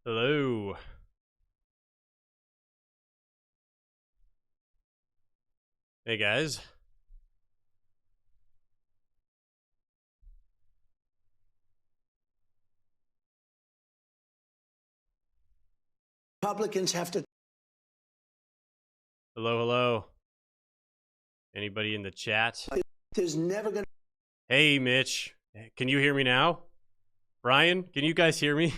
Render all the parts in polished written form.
Hello. Hey guys. Republicans have to. Hello. Anybody in the chat? There's never going to. Hey, Mitch. Can you hear me now? Brian, can you guys hear me?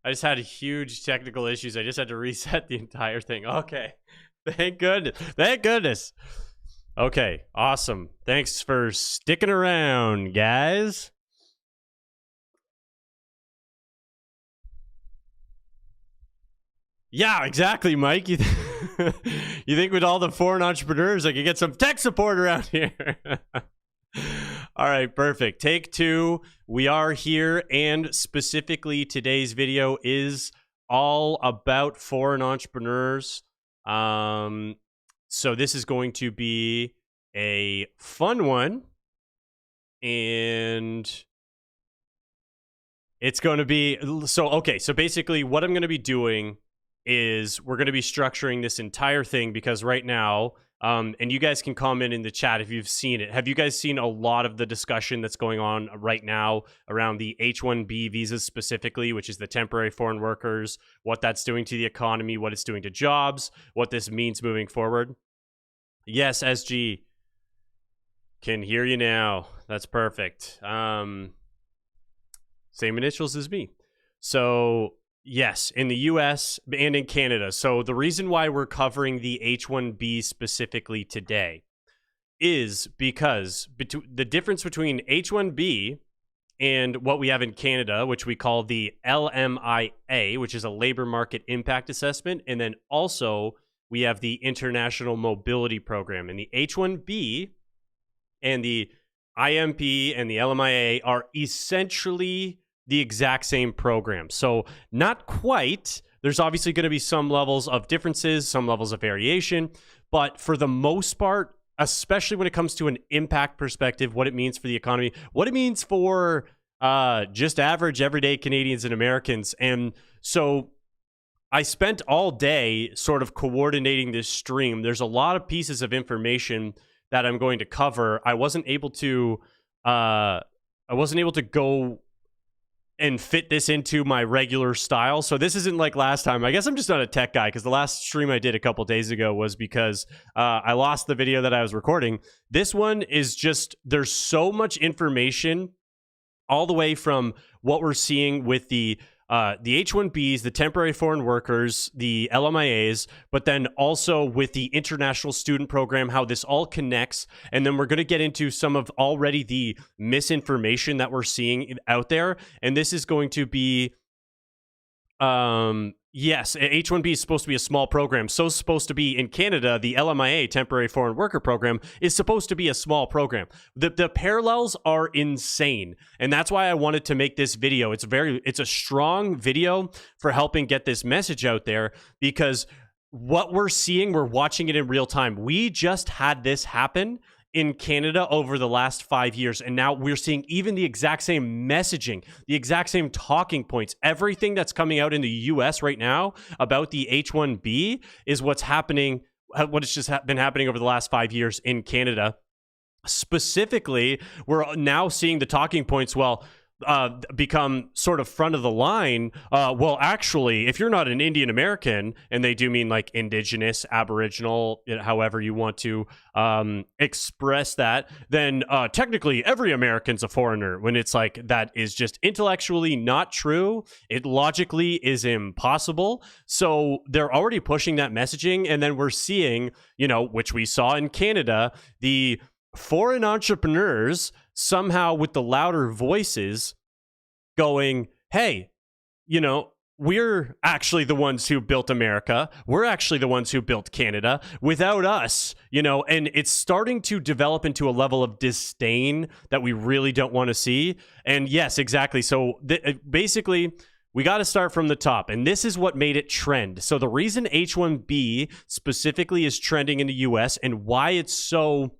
I just had huge technical issues. I just had to reset the entire thing. Okay. Thank goodness. Okay, awesome. Thanks for sticking around, guys. Yeah, exactly, Mike. You think with all the foreign entrepreneurs, I could get some tech support around here? All right, perfect. Take two. We are here, and specifically today's video is all about foreign entrepreneurs. So this is going to be a fun one, and it's going to be so basically what I'm going to be doing is we're going to be structuring this entire thing because right now, and you guys can comment in the chat if you've seen it. Have you guys seen a lot of the discussion that's going on right now around the H-1B visas specifically, which is the temporary foreign workers, what that's doing to the economy, what it's doing to jobs, what this means moving forward? Yes, SG. Can hear you now. That's perfect. Same initials as me. So yes, in the US and in Canada. So the reason why we're covering the H-1B specifically today is because the difference between H-1B and what we have in Canada, which we call the LMIA, which is a labor market impact assessment, and then also we have the International Mobility Program. And the H-1B and the IMP and the LMIA are essentially the exact same program. So not quite. There's obviously going to be some levels of differences, some levels of variation, but for the most part, especially when it comes to an impact perspective, what it means for the economy, what it means for just average everyday Canadians and Americans. And so I spent all day sort of coordinating this stream. There's a lot of pieces of information that I'm going to cover. I wasn't able to go and fit this into my regular style. So this isn't like last time. I guess I'm just not a tech guy because the last stream I did a couple days ago was because I lost the video that I was recording. This one is just, there's so much information all the way from what we're seeing with the H-1Bs, the temporary foreign workers, the LMIAs, but then also with the international student program, how this all connects. And then we're going to get into some of already the misinformation that we're seeing out there. And this is going to be, yes, H-1B is supposed to be a small program. So it's supposed to be in Canada, the LMIA, temporary foreign worker program, is supposed to be a small program. The parallels are insane. And that's why I wanted to make this video. It's a strong video for helping get this message out there, because what we're seeing, we're watching it in real time. We just had this happen in Canada over the last 5 years. And now we're seeing even the exact same messaging, the exact same talking points. Everything that's coming out in the US right now about the H-1B is what's happening, what has just been happening over the last 5 years in Canada. Specifically, we're now seeing the talking points, become sort of front of the line. Well, actually, if you're not an Indian American, and they do mean like Indigenous, Aboriginal, however you want to express that, then technically every American's a foreigner, when it's like, that is just intellectually not true. It logically is impossible. So they're already pushing that messaging. And then we're seeing, which we saw in Canada, the foreign entrepreneurs somehow with the louder voices going, hey, we're actually the ones who built America. We're actually the ones who built Canada. Without us, and it's starting to develop into a level of disdain that we really don't want to see. And yes, exactly. So basically, we got to start from the top. And this is what made it trend. So the reason H-1B specifically is trending in the US and why it's so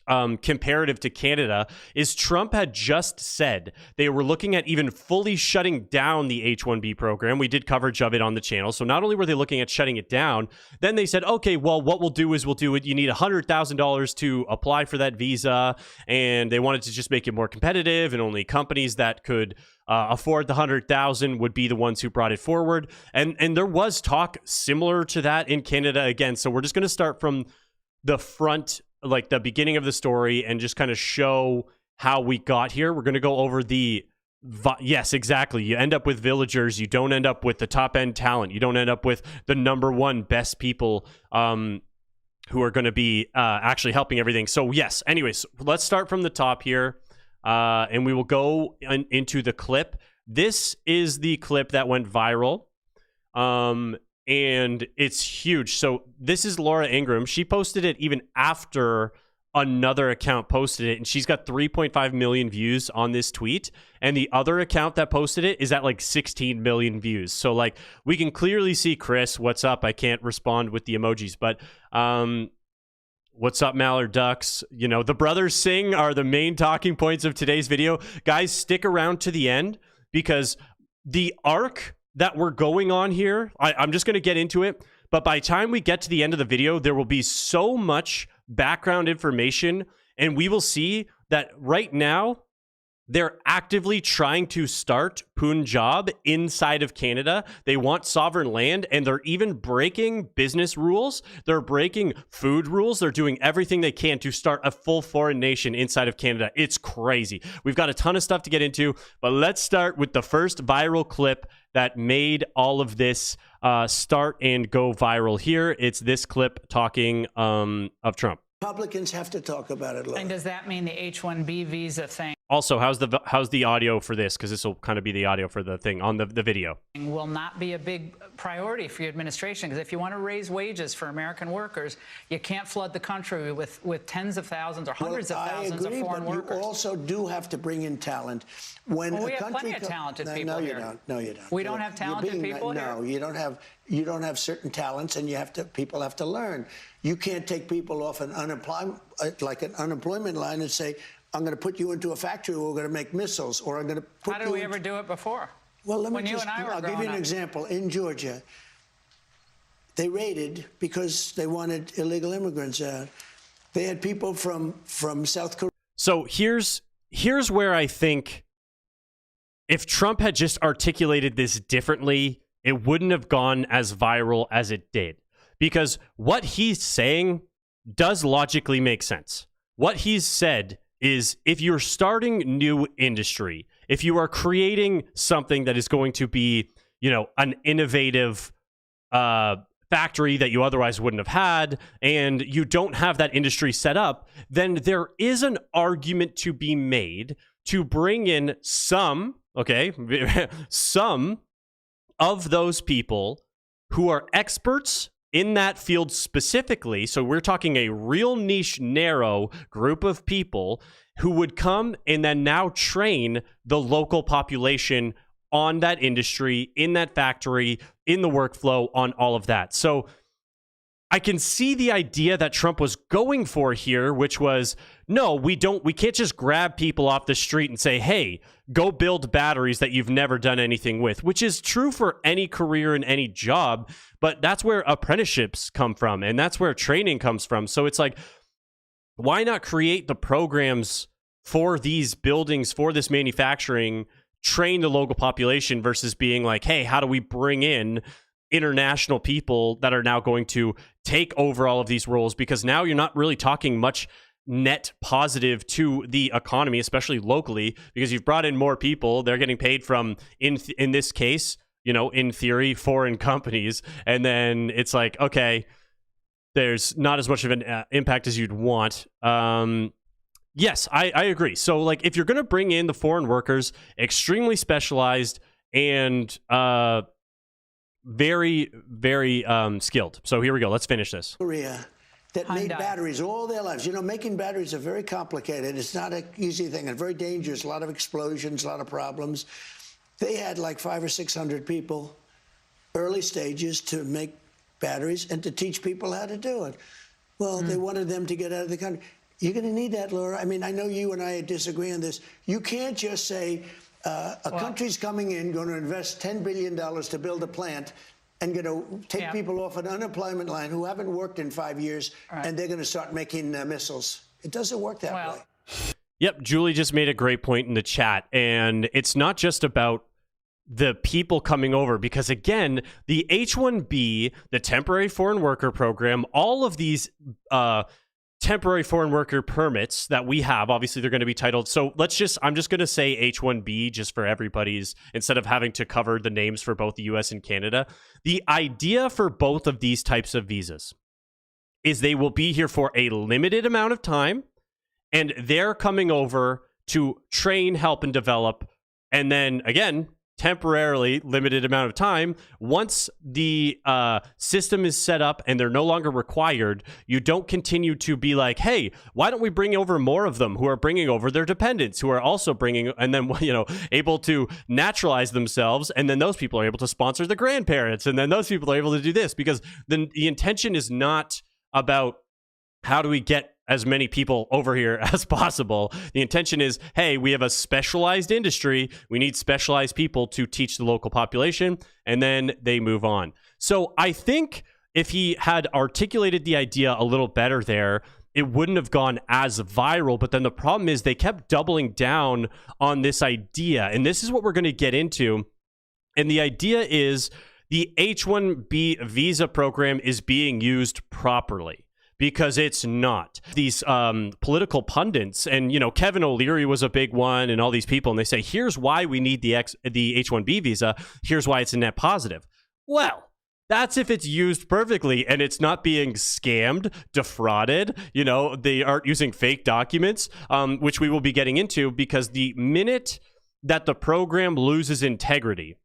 comparative to Canada is Trump had just said they were looking at even fully shutting down the H-1B program. We did coverage of it on the channel. So not only were they looking at shutting it down, then they said, okay, well, what we'll do is we'll do it. You need $100,000 to apply for that visa. And they wanted to just make it more competitive, and only companies that could afford the 100,000 would be the ones who brought it forward. And there was talk similar to that in Canada again. So we're just going to start from the front, like the beginning of the story, and just kind of show how we got here. We're going to go over yes, exactly. You end up with villagers. You don't end up with the top end talent. You don't end up with the #1 best people who are going to be actually helping everything. So yes, anyways, let's start from the top here. And we will go into the clip. This is the clip that went viral. And it's huge. So this is Laura Ingraham. She posted it even after another account posted it, and she's got 3.5 million views on this tweet. And the other account that posted it is at like 16 million views. So like we can clearly see Chris, what's up? I can't respond with the emojis, but what's up, Mallard Ducks? You know, the brothers sing are the main talking points of today's video. Guys, stick around to the end, because the arc that we're going on here, I'm just going to get into it, but by the time we get to the end of the video, there will be so much background information, and we will see that right now they're actively trying to start Punjab inside of Canada. They want sovereign land, and they're even breaking business rules. They're breaking food rules. They're doing everything they can to start a full foreign nation inside of Canada. It's crazy. We've got a ton of stuff to get into, but let's start with the first viral clip that made all of this start and go viral here. It's this clip talking of Trump. Republicans have to talk about it. And does that mean the H-1B visa thing Also, how's the audio for this? Because this will kind of be the audio for the thing on the video. will not be a big priority for your administration? Because if you want to raise wages for American workers, you can't flood the country with tens of thousands or hundreds of thousands of foreign workers. You also do have to bring in talent. When we have plenty of talented people here. here. No, you don't. We don't have talented people here? No, you don't have. You don't have certain talents, and people have to learn. You can't take people off an unemployment line and say, I'm going to put you into a factory where we're going to make missiles, or I'm going to put How did we ever do it before? Well, I'll give you an example. In Georgia, they raided because they wanted illegal immigrants out. They had people from South Korea. So here's where I think if Trump had just articulated this differently, it wouldn't have gone as viral as it did. Because what he's saying does logically make sense. What he's said is, if you're starting new industry, if you are creating something that is going to be, you know, an innovative factory that you otherwise wouldn't have had, and you don't have that industry set up, then there is an argument to be made to bring in some of those people who are experts in that field specifically. So we're talking a real niche, narrow group of people who would come and then now train the local population on that industry, in that factory, in the workflow, on all of that. So I can see the idea that Trump was going for here, which was, no, we can't just grab people off the street and say, hey, go build batteries that you've never done anything with, which is true for any career and any job, but that's where apprenticeships come from, and that's where training comes from. So it's like, why not create the programs for these buildings, for this manufacturing, train the local population, versus being like, hey, how do we bring in international people that are now going to take over all of these roles? Because now you're not really talking much net positive to the economy, especially locally, because you've brought in more people. They're getting paid from, in this case, you know, in theory, foreign companies. And then it's like, okay, there's not as much of an impact as you'd want. Yes, I agree. So like, if you're going to bring in the foreign workers, extremely specialized and very, very skilled. So here we go. Let's finish this. Korea that made batteries all their lives. You know, making batteries are very complicated. It's not an easy thing and very dangerous. A lot of explosions, a lot of problems. They had like 500 or 600 people, early stages, to make batteries and to teach people how to do it. Well, they wanted them to get out of the country. You're going to need that, Laura. I mean, I know you and I disagree on this. You can't just say a country's coming in, going to invest $10 billion to build a plant, and going to take people off an unemployment line who haven't worked in 5 years, and they're going to start making missiles. It doesn't work that way. Yep, Julie just made a great point in the chat, and it's not just about the people coming over, because again, the H-1B, the temporary foreign worker program, all of these temporary foreign worker permits that we have, obviously they're going to be titled, so I'm just going to say H-1B just for everybody's, instead of having to cover the names for both the US and Canada. The idea for both of these types of visas is they will be here for a limited amount of time, and they're coming over to train, help, and develop, and then again, temporarily limited amount of time. Once the system is set up and they're no longer required, you don't continue to be like, hey, why don't we bring over more of them who are bringing over their dependents, who are also bringing, and then, you know, able to naturalize themselves, and then those people are able to sponsor the grandparents, and then those people are able to do this, because the intention is not about how do we get as many people over here as possible. The intention is, hey, we have a specialized industry. We need specialized people to teach the local population, and then they move on. So I think if he had articulated the idea a little better there, it wouldn't have gone as viral. But then the problem is they kept doubling down on this idea. And this is what we're going to get into. And the idea is the H-1B visa program is being used properly, because it's not. These political pundits, and, you know, Kevin O'Leary was a big one, and all these people, and they say, here's why we need the H-1B visa. Here's why it's a net positive. Well, that's if it's used perfectly and it's not being scammed, defrauded. You know, they aren't using fake documents, which we will be getting into, because the minute that the program loses integrity,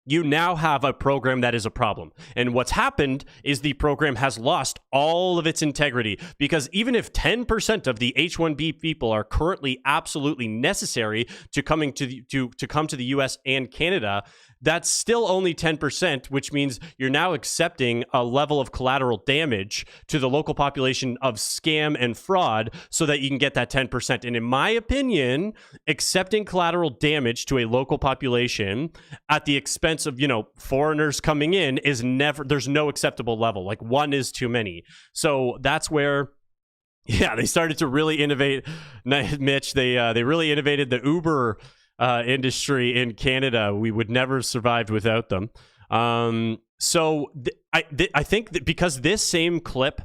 you now have a program that is a problem. And what's happened is the program has lost all of its integrity, because even if 10% of the H-1B people are currently absolutely necessary to come to the US and Canada, that's still only 10%, which means you're now accepting a level of collateral damage to the local population of scam and fraud so that you can get that 10%. And in my opinion, accepting collateral damage to a local population at the expense of, you know, foreigners coming in is never, there's no acceptable level. Like, one is too many. So that's where, yeah, they started to really innovate. Mitch, they really innovated the Uber industry in Canada. We would never have survived without them. So I think that because this same clip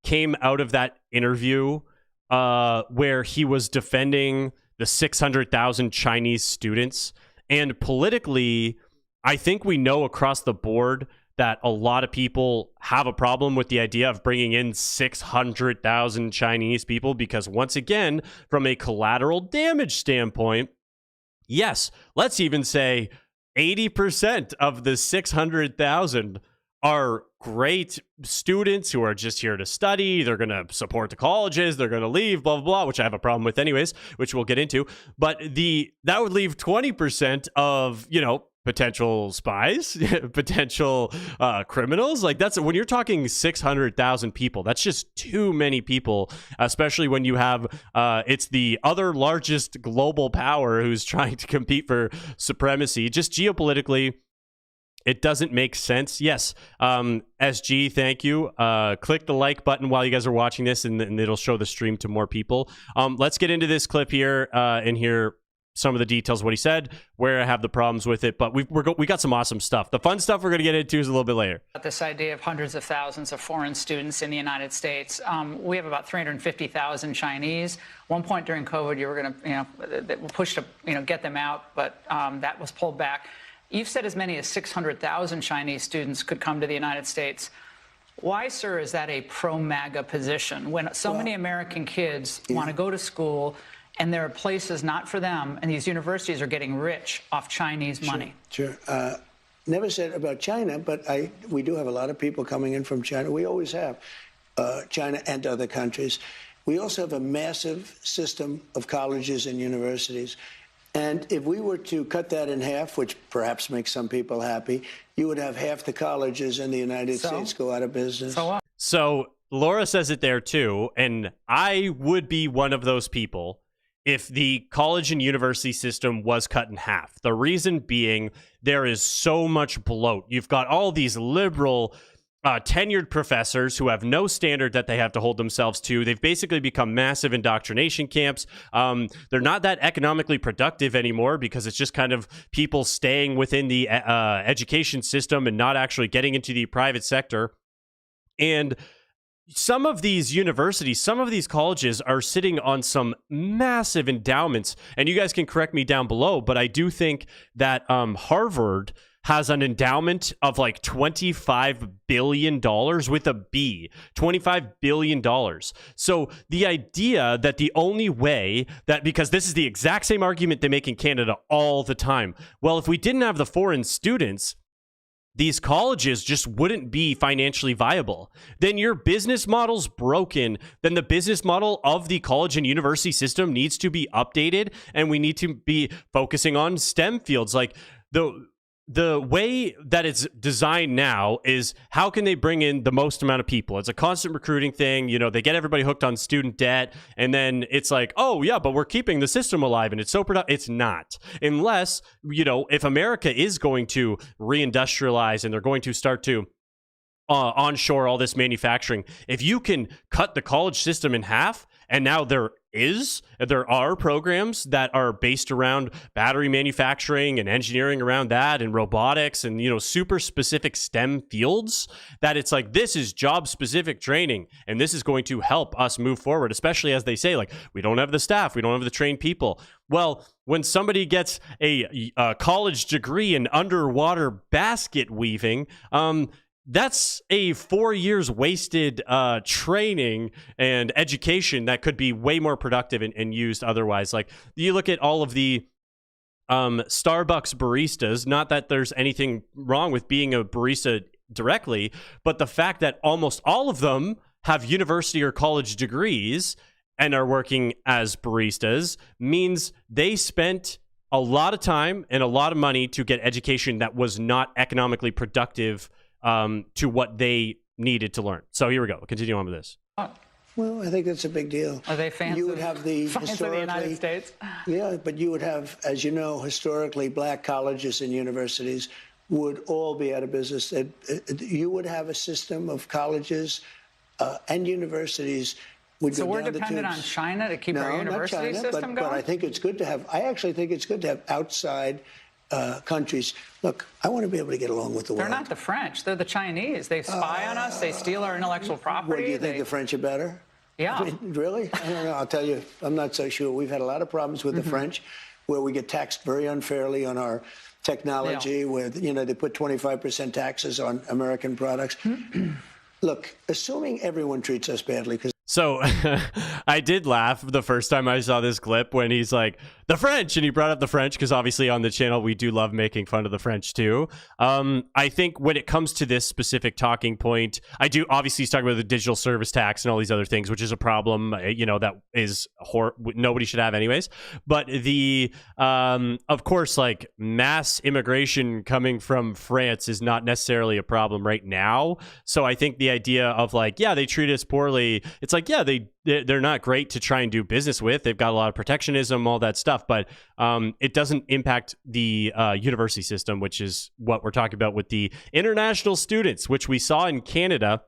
came out of that interview where he was defending the 600,000 Chinese students, and politically, I think we know across the board that a lot of people have a problem with the idea of bringing in 600,000 Chinese people, because once again, from a collateral damage standpoint, yes, let's even say 80% of the 600,000 are great students who are just here to study. They're going to support the colleges. They're going to leave, blah, blah, blah, which I have a problem with anyways, which we'll get into. But that would leave 20% of, you know, potential spies, potential criminals. Like, that's when you're talking 600,000 people, that's just too many people, especially when you have it's the other largest global power who's trying to compete for supremacy. Just geopolitically, it doesn't make sense. Yes, SG, thank you. Click the like button while you guys are watching this, and it'll show the stream to more people. Let's get into this clip here and hear some of the details of what he said, where I have the problems with it. But we got some awesome stuff. The fun stuff we're going to get into is a little bit later. This idea of hundreds of thousands of foreign students in the United States. We have about 350,000 Chinese. One point during COVID, you were going to, push to, get them out, but that was pulled back. You've said as many as 600,000 Chinese students could come to the United States. Why, sir, is that a pro-MAGA position when so many American kids want to go to school, and there are places not for them, and these universities are getting rich off Chinese money? Sure. Never said about China, but we do have a lot of people coming in from China. We always have, China and other countries. We also have a massive system of colleges and universities. And if we were to cut that in half, which perhaps makes some people happy, you would have half the colleges in the United States go out of business. So Laura says it there too, and I would be one of those people if the college and university system was cut in half. The reason being, there is so much bloat. You've got all these liberal tenured professors who have no standard that they have to hold themselves to. They've basically become massive indoctrination camps. They're not that economically productive anymore because it's just kind of people staying within the education system and not actually getting into the private sector. And some of these universities, some of these colleges are sitting on some massive endowments. And you guys can correct me down below, but I do think that Harvard has an endowment of like $25 billion with a B, $25 billion. So the idea that the only way that, because this is the exact same argument they make in Canada all the time. Well, if we didn't have the foreign students, these colleges just wouldn't be financially viable. Then your business model's broken. Then the business model of the college and university system needs to be updated, and we need to be focusing on STEM fields. Like the way that it's designed now is how can they bring in the most amount of people? It's a constant recruiting thing. You know, they get everybody hooked on student debt, and then it's like, oh yeah, but we're keeping the system alive and it's so productive. It's not. Unless, you know, if America is going to reindustrialize and they're going to start to onshore all this manufacturing, if you can cut the college system in half, and now there are programs that are based around battery manufacturing and engineering around that and robotics and, you know, super specific STEM fields, that it's like, this is job specific training and this is going to help us move forward, especially as they say, like, we don't have the staff, we don't have the trained people. Well, when somebody gets a college degree in underwater basket weaving, that's a 4 years wasted training and education that could be way more productive and used otherwise. Like, you look at all of the Starbucks baristas, not that there's anything wrong with being a barista directly, but the fact that almost all of them have university or college degrees and are working as baristas means they spent a lot of time and a lot of money to get education that was not economically productive to what they needed to learn. So here we go. We'll continue on with this. Well, I think that's a big deal. Are they fans You would have the of the United States? Yeah, but you would have, as you know, historically, black colleges and universities would all be out of business. You would have a system of colleges and universities would so go we're down dependent the on tubes. China to keep our university not China, system but going? I think it's good to have. I actually think it's good to have outside countries. Look, I want to be able to get along with the world. They're not the French. They're the Chinese. They spy on us. They steal our intellectual property. What, do you think the French are better? Yeah. I mean, really? I don't know. I'll tell you, I'm not so sure. We've had a lot of problems with the French, where we get taxed very unfairly on our technology, where, you know, they put 25% taxes on American products. Look, assuming everyone treats us badly, because So I did laugh the first time I saw this clip when he's like, the French, and he brought up the French because obviously on the channel we do love making fun of the French too. I think when it comes to this specific talking point, I do obviously he's talking about the digital service tax and all these other things, which is a problem, you know, that is nobody should have anyways. But the of course, like, mass immigration coming from France is not necessarily a problem right now. So I think the idea of like, yeah, they treat us poorly, it's like, yeah, they're not great to try and do business with. They've got a lot of protectionism, all that stuff, but it doesn't impact the university system, which is what we're talking about with the international students, which we saw in Canada.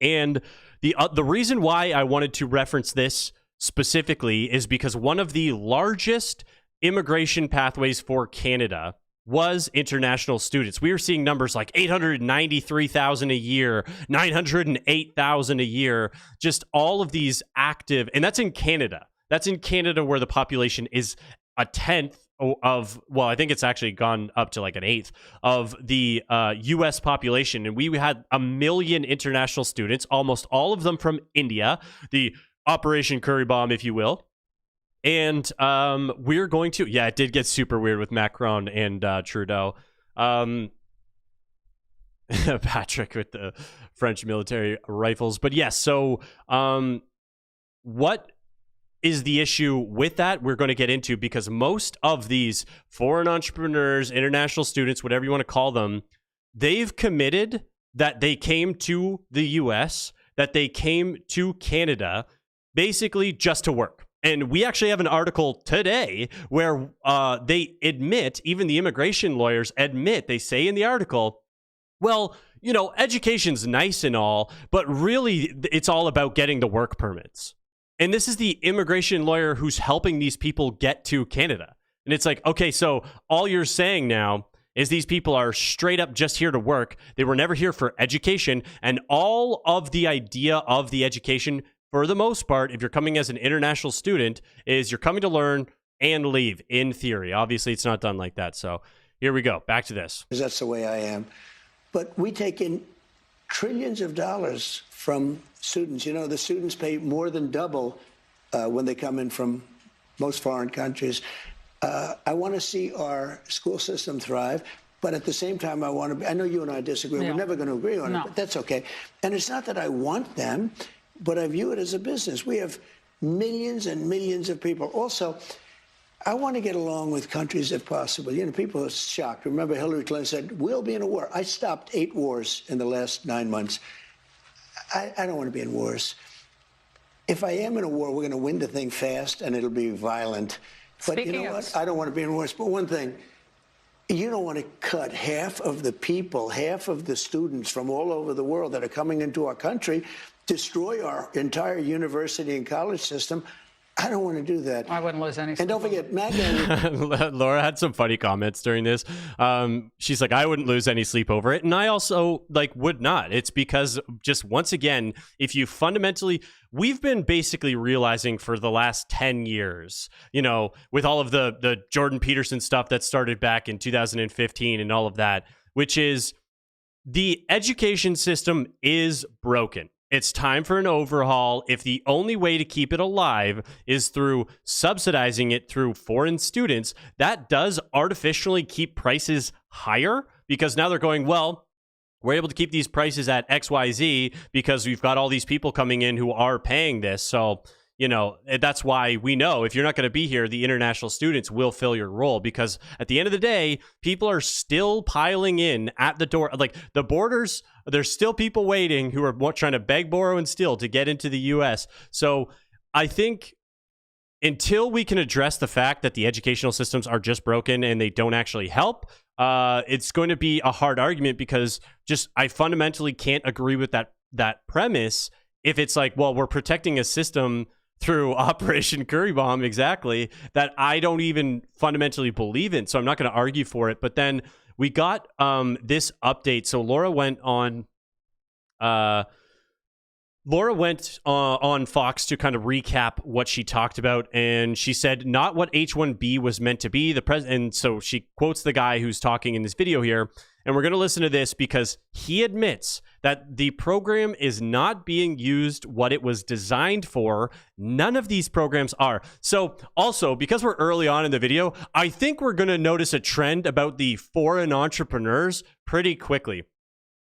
And the reason why I wanted to reference this specifically is because one of the largest immigration pathways for Canada was international students. We were seeing numbers like 893,000 a year, 908,000 a year, just all of these active, and that's in Canada. That's in Canada, where the population is a tenth of, well, I think it's actually gone up to like an eighth of the US population. And we had 1 million international students, almost all of them from India, the Operation Curry Bomb, if you will. And we're going to, yeah, it did get super weird with Macron and Trudeau. Patrick with the French military rifles. But yes, so what is the issue with that? We're going to get into, because most of these foreign entrepreneurs, international students, whatever you want to call them, they've committed that they came to the US, that they came to Canada basically just to work. And we actually have an article today where they admit, even the immigration lawyers admit, they say in the article, well, you know, education's nice and all, but really it's all about getting the work permits. And this is the immigration lawyer who's helping these people get to Canada. And it's like, okay, so all you're saying now is these people are straight up just here to work. They were never here for education. And all of the idea of the education, for the most part, if you're coming as an international student, is you're coming to learn and leave, in theory. Obviously, it's not done like that. So here we go. Back to this. Because that's the way I am. But we take in trillions of dollars from students. You know, the students pay more than double when they come in from most foreign countries. I want to see our school system thrive, but at the same time, I know you and I disagree. Yeah. We're never going to agree on it, but that's okay. And it's not that I want them, but I view it as a business. We have millions and millions of people. Also, I want to get along with countries if possible. You know, people are shocked. Remember, Hillary Clinton said, we'll be in a war. I stopped 8 wars in the last 9 months. I don't want to be in wars. If I am in a war, we're going to win the thing fast, and it'll be violent. But you know what? I don't want to be in wars. But one thing, you don't want to cut half of the people, half of the students from all over the world that are coming into our country, destroy our entire university and college system. I don't want to do that. I wouldn't lose any. And don't forget, MAGA. Laura had some funny comments during this. She's like, I wouldn't lose any sleep over it. And I also would not. It's because just once again, if you fundamentally, we've been basically realizing for the last 10 years, you know, with all of the Jordan Peterson stuff that started back in 2015 and all of that, which is the education system is broken. It's time for an overhaul. If the only way to keep it alive is through subsidizing it through foreign students, that does artificially keep prices higher, because now they're going, well, we're able to keep these prices at XYZ because we've got all these people coming in who are paying this. So, you know, that's why we know if you're not going to be here, the international students will fill your role, because at the end of the day, people are still piling in at the door. Like the borders, there's still people waiting who are trying to beg, borrow, and steal to get into the U.S. So I think until we can address the fact that the educational systems are just broken and they don't actually help, it's going to be a hard argument, because just I fundamentally can't agree with that premise if it's like, well, we're protecting a system through Operation Curry Bomb, exactly, that I don't even fundamentally believe in. So I'm not going to argue for it. But then we got this update. So Laura went on Fox to kind of recap what she talked about, and she said not what H-1B was meant to be. And so she quotes the guy who's talking in this video here, and we're going to listen to this because he admits that the program is not being used what it was designed for. None of these programs are. So also, because we're early on in the video, I think we're going to notice a trend about the foreign entrepreneurs pretty quickly.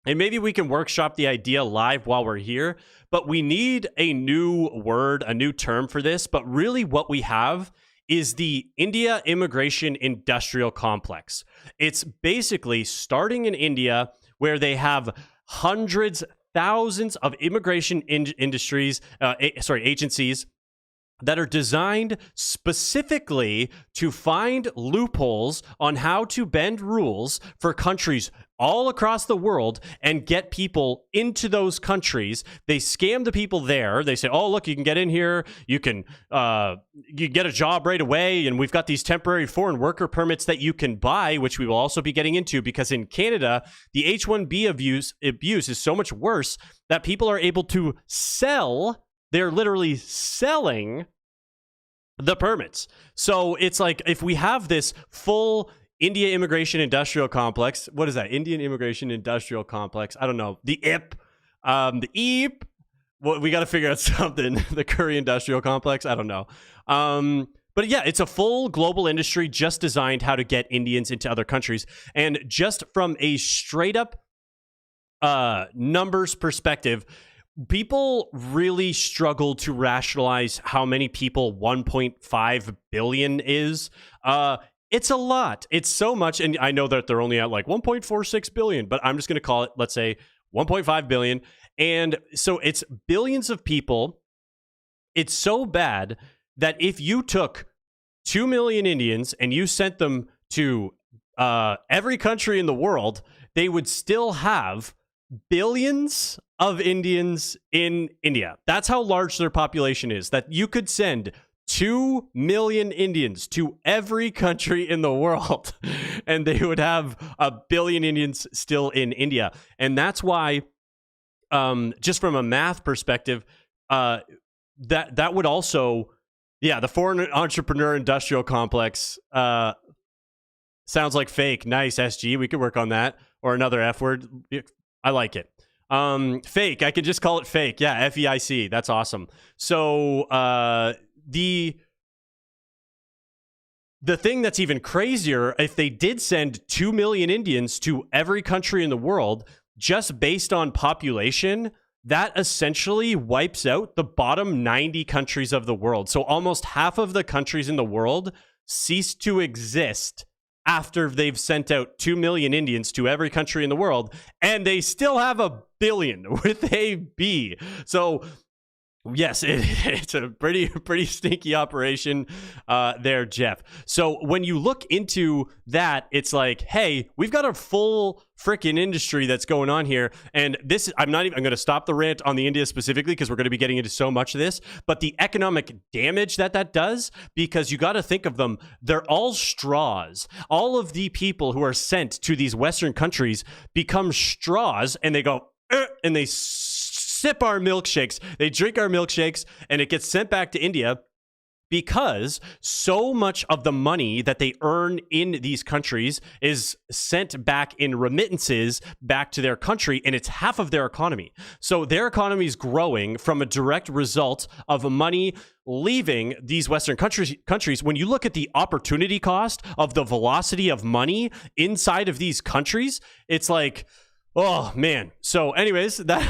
And maybe we can workshop the idea live while we're here, but we need a new word, a new term for this. But really what we have is the India Immigration Industrial Complex. It's basically starting in India, where they have hundreds, thousands of immigration agencies that are designed specifically to find loopholes on how to bend rules for countries all across the world and get people into those countries. They scam the people there. They say, oh, look, you can get in here. You can get a job right away. And we've got these temporary foreign worker permits that you can buy, which we will also be getting into, because in Canada, the H-1B abuse is so much worse that people are able to sell. They're literally selling the permits. So it's like, if we have this full India Immigration Industrial Complex, what is that? Indian Immigration Industrial Complex. I don't know. The IP, the EEP. Well, we got to figure out something. The Curry Industrial Complex. I don't know. But yeah, it's a full global industry just designed how to get Indians into other countries. And just from a straight up numbers perspective, people really struggle to rationalize how many people 1.5 billion is. It's a lot. It's so much. And I know that they're only at like 1.46 billion, but I'm just going to call it, let's say 1.5 billion. And so it's billions of people. It's so bad that if you took 2 million Indians and you sent them to every country in the world, they would still have billions of Indians in India. That's how large their population is, that you could send 2 million Indians to every country in the world and they would have a billion Indians still in India. And that's why, just from a math perspective, that would also, the foreign entrepreneur industrial complex sounds like fake. Nice, SG. We could work on that, or another F word. I like it. Fake. I could just call it fake. Yeah, FEIC. That's awesome. So the thing that's even crazier, if they did send 2 million Indians to every country in the world, just based on population, that essentially wipes out the bottom 90 countries of the world. So almost half of the countries in the world cease to exist after they've sent out 2 million Indians to every country in the world, and they still have a billion with a B. So yes, it's a pretty stinky operation there, Jeff. So when you look into that, it's like, hey, we've got a full freaking industry that's going on here. And this, I'm going to stop the rant on the India specifically because we're going to be getting into so much of this, but the economic damage that does, because you got to think of them, they're all straws. All of the people who are sent to these Western countries become straws, and they go, and they sip our milkshakes. They drink our milkshakes, and it gets sent back to India because so much of the money that they earn in these countries is sent back in remittances back to their country, and it's half of their economy. So their economy is growing from a direct result of money leaving these Western countries. When you look at the opportunity cost of the velocity of money inside of these countries, it's like, oh man. So anyways, that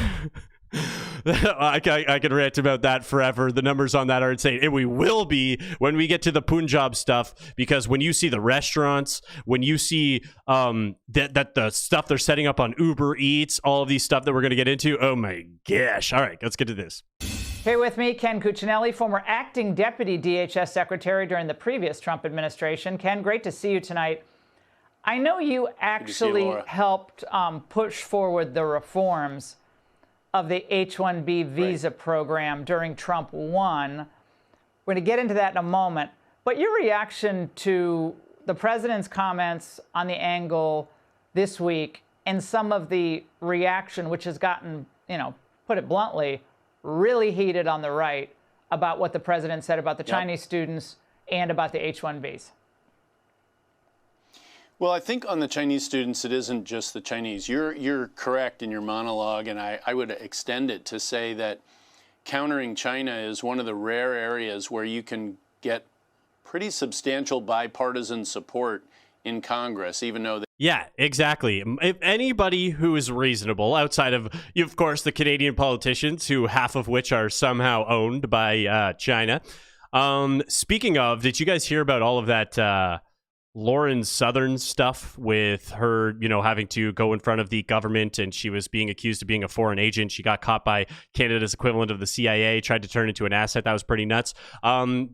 I could rant about that forever. The numbers on that are insane. And we will be when we get to the Punjab stuff, because when you see the restaurants, when you see that the stuff they're setting up on Uber Eats, all of these stuff that we're going to get into, oh my gosh. All right, let's get to this. Here with me, Ken Cuccinelli, former acting deputy DHS secretary during the previous Trump administration. Ken, great to see you tonight. I know you actually helped push forward the reforms of the H-1B visa program during Trump 1. We're going to get into that in a moment. But your reaction to the president's comments on the angle this week and some of the reaction, which has gotten, put it bluntly, really heated on the right about what the president said about the Chinese students and about the H-1Bs. Well, I think on the Chinese students, it isn't just the Chinese. You're correct in your monologue, and I would extend it to say that countering China is one of the rare areas where you can get pretty substantial bipartisan support in Congress, even though yeah, exactly. If anybody who is reasonable, outside of course, the Canadian politicians, who half of which are somehow owned by China. Speaking of, did you guys hear about all of that Lauren Southern stuff with her, having to go in front of the government, and she was being accused of being a foreign agent. She got caught by Canada's equivalent of the CIA, tried to turn into an asset. That was pretty nuts.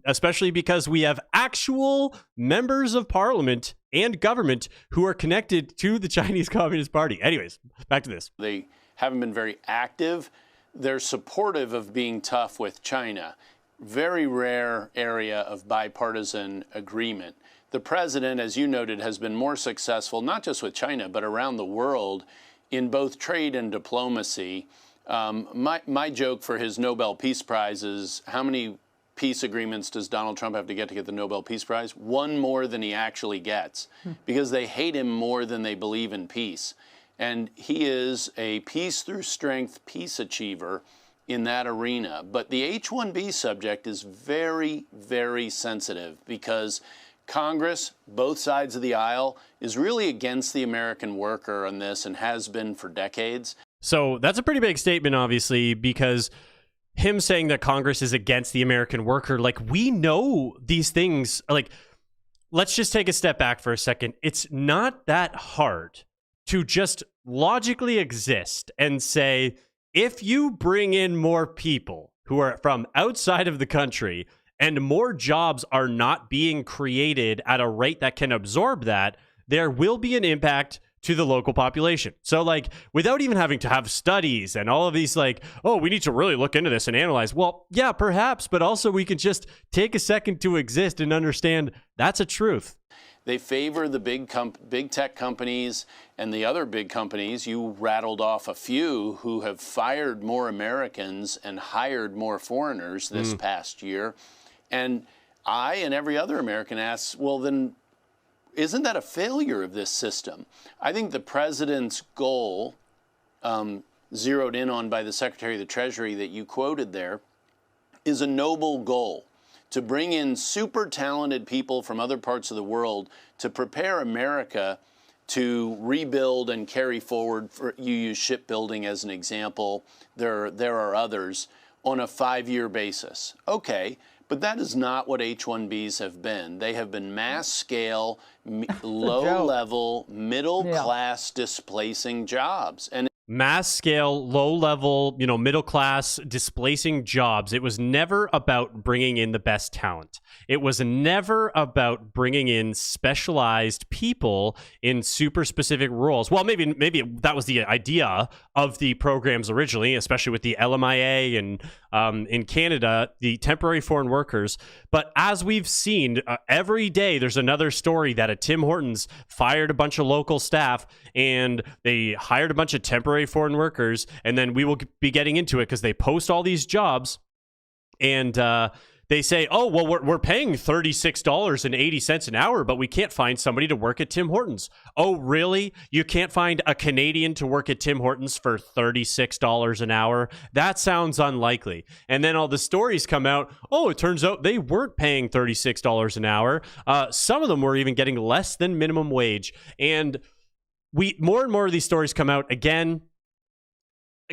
Especially because we have actual members of parliament and government who are connected to the Chinese Communist Party. Anyways, back to this. They haven't been very active. They're supportive of being tough with China. Very rare area of bipartisan agreement. The president, as you noted, has been more successful, not just with China, but around the world in both trade and diplomacy. My joke for his Nobel Peace Prize is, how many peace agreements does Donald Trump have to get the Nobel Peace Prize? One more than he actually gets, because they hate him more than they believe in peace. And he is a peace through strength peace achiever in that arena. But the H-1B subject is very, very sensitive, because Congress, both sides of the aisle, is really against the American worker on this, and has been for decades. So that's a pretty big statement, obviously, because him saying that Congress is against the American worker, like, we know these things. Like, let's just take a step back for a second. It's not that hard to just logically exist and say, if you bring in more people who are from outside of the country and more jobs are not being created at a rate that can absorb that, there will be an impact to the local population. So like, without even having to have studies and all of these like, oh, we need to really look into this and analyze. Well, yeah, perhaps, but also we can just take a second to exist and understand that's a truth. They favor the big tech companies and the other big companies. You rattled off a few who have fired more Americans and hired more foreigners this past year. And I and every other American asks, well, then isn't that a failure of this system? I think the president's goal, zeroed in on by the Secretary of the Treasury that you quoted there, is a noble goal. To bring in super talented people from other parts of the world to prepare America to rebuild and carry forward. You use shipbuilding as an example. There are others on a 5-year basis. Okay, but that is not what H-1Bs have been. They have been mass scale, low level, middle class displacing jobs. And mass scale, low level, middle class displacing jobs. It was never about bringing in the best talent. It was never about bringing in specialized people in super specific roles. Well, maybe that was the idea of the programs originally, especially with the LMIA and in Canada, the temporary foreign workers. But as we've seen, every day there's another story that a Tim Hortons fired a bunch of local staff and they hired a bunch of temporary foreign workers, and then we will be getting into it because they post all these jobs and they say, oh, well, we're paying $36.80 an hour, but we can't find somebody to work at Tim Hortons. Oh, really? You can't find a Canadian to work at Tim Hortons for $36 an hour? That sounds unlikely. And then all the stories come out, oh, it turns out they weren't paying $36 an hour. Some of them were even getting less than minimum wage. And more and more of these stories come out. Again,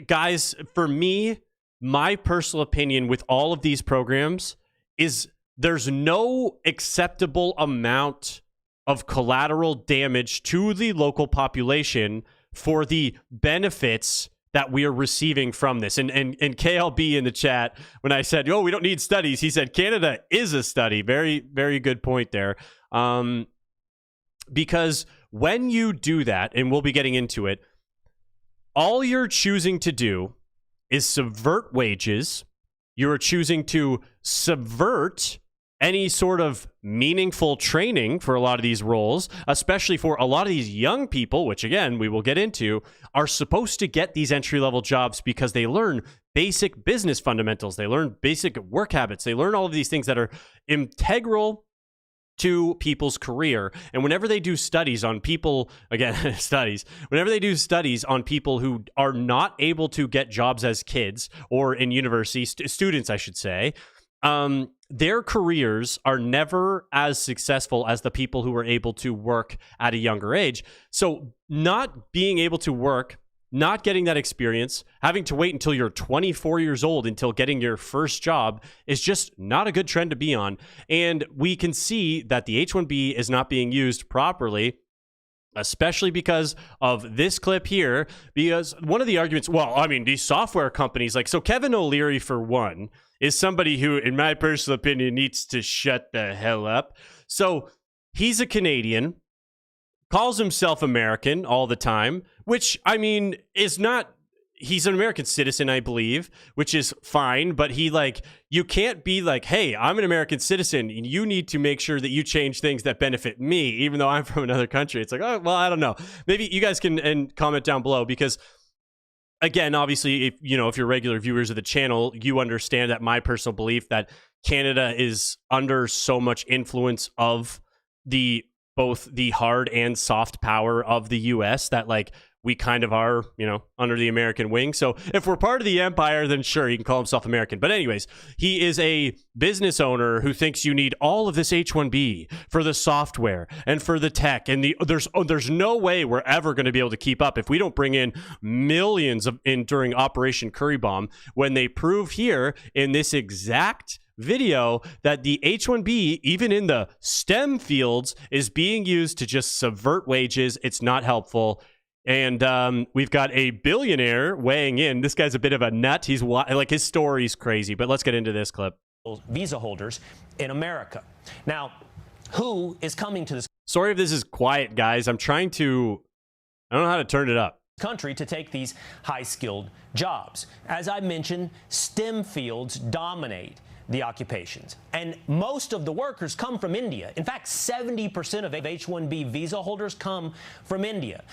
guys, for me, my personal opinion with all of these programs is there's no acceptable amount of collateral damage to the local population for the benefits that we are receiving from this. And KLB in the chat, when I said, oh, we don't need studies, he said, Canada is a study. Very, very good point there. Because when you do that, and we'll be getting into it, all you're choosing to do is subvert wages. You're choosing to subvert any sort of meaningful training for a lot of these roles, especially for a lot of these young people, which again, we will get into, are supposed to get these entry-level jobs because they learn basic business fundamentals. They learn basic work habits. They learn all of these things that are integral to people's career. And whenever they do studies on people, again, whenever they do studies on people who are not able to get jobs as kids or in university, students, I should say, their careers are never as successful as the people who are able to work at a younger age. So not being able to work, not getting that experience, having to wait until you're 24 years old until getting your first job is just not a good trend to be on. And we can see that the H-1B is not being used properly, especially because of this clip here. Because one of the arguments, well, I mean, these software companies, like, so Kevin O'Leary, for one, is somebody who, in my personal opinion, needs to shut the hell up. So he's a Canadian, calls himself American all the time, which, I mean, is not, he's an American citizen, I believe, which is fine, but you can't be like, hey, I'm an American citizen, and you need to make sure that you change things that benefit me, even though I'm from another country. It's like, oh, well, I don't know. Maybe you guys can comment down below, because again, obviously, if you're regular viewers of the channel, you understand that my personal belief that Canada is under so much influence of both the hard and soft power of the US that we kind of are, under the American wing. So if we're part of the empire, then sure, he can call himself American. But anyways, he is a business owner who thinks you need all of this H-1B for the software and for the tech. And there's no way we're ever going to be able to keep up if we don't bring in millions during Operation Curry Bomb, when they prove here in this exact video that the H-1B, even in the STEM fields, is being used to just subvert wages. It's not helpful. And we've got a billionaire weighing in. This guy's a bit of a nut. He's like, his story's crazy, but let's get into this clip. Visa holders in America. Now, who is coming to this Sorry if this is quiet, guys. I don't know how to turn it up. country to take these high-skilled jobs? As I mentioned, STEM fields dominate the occupations, and most of the workers come from India. In fact, 70% of H-1B visa holders come from India.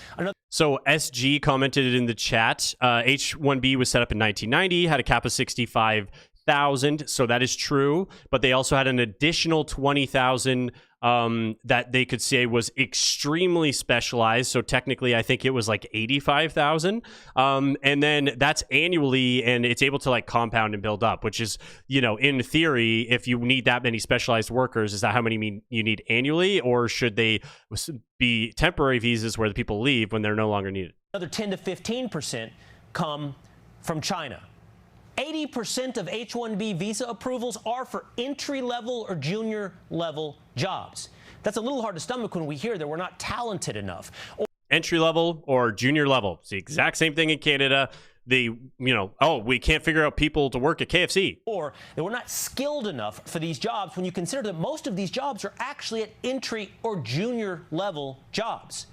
So SG commented in the chat, H-1B was set up in 1990, had a cap of 65,000, so that is true, but they also had an additional 20,000 that they could say was extremely specialized. So technically, I think it was like 85,000. And then that's annually, and it's able to like compound and build up, which is, you know, in theory, if you need that many specialized workers, is that how many you need annually? Or should they be temporary visas where the people leave when they're no longer needed? Another 10 to 15% come from China. 80% of H-1B visa approvals are for entry-level or junior-level jobs. That's a little hard to stomach when we hear that we're not talented enough. Entry-level or junior-level. It's the exact same thing in Canada. We can't figure out people to work at KFC. Or that we're not skilled enough for these jobs when you consider that most of these jobs are actually at entry or junior-level jobs.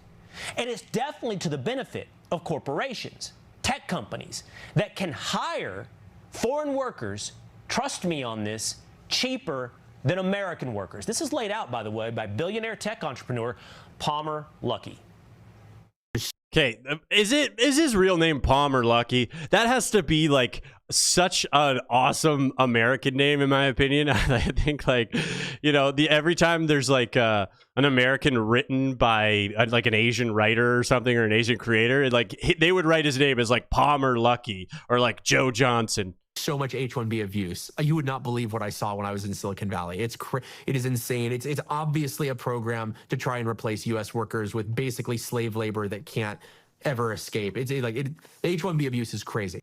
And it's definitely to the benefit of corporations, tech companies, that can hire foreign workers, trust me on this, cheaper than American workers. This is laid out, by the way, by billionaire tech entrepreneur Palmer Luckey. Okay, is his real name Palmer Luckey? That has to be like such an awesome American name, in my opinion. I think, like, you know, every time there's like an American written by like an Asian writer or something, or an Asian creator, they would write his name as like Palmer Luckey or like Joe Johnson. So much H-1B abuse. You would not believe what I saw when I was in Silicon Valley. It is insane. It's obviously a program to try and replace U.S. workers with basically slave labor that can't ever escape. The H-1B abuse is crazy.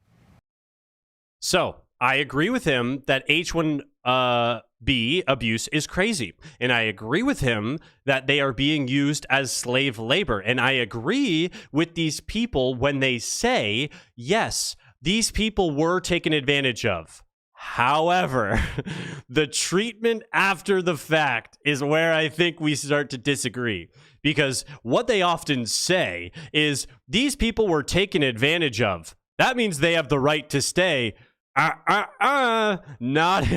So I agree with him that H-1B abuse is crazy. And I agree with him that they are being used as slave labor. And I agree with these people when they say, yes, these people were taken advantage of. However, the treatment after the fact is where I think we start to disagree. Because what they often say is, these people were taken advantage of. That means they have the right to stay. Not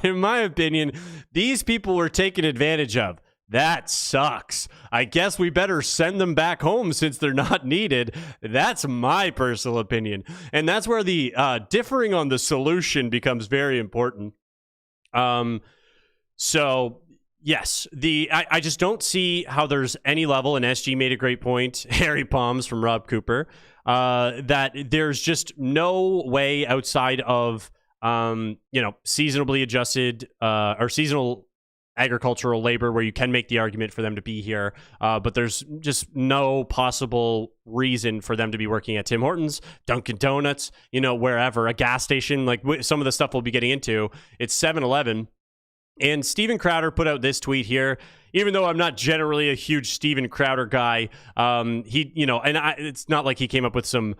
in my opinion. These people were taken advantage of. That sucks. I guess we better send them back home since they're not needed. That's my personal opinion. And that's where the differing on the solution becomes very important. So, yes, I just don't see how there's any level, and SG made a great point, Harry Palms from Rob Cooper, that there's just no way outside of, seasonably adjusted or seasonal agricultural labor where you can make the argument for them to be here, but there's just no possible reason for them to be working at Tim Hortons, Dunkin' Donuts, wherever, a gas station, like some of the stuff we'll be getting into. It's 7-Eleven. And Steven Crowder put out this tweet here. Even though I'm not generally a huge Steven Crowder guy, it's not like he came up with some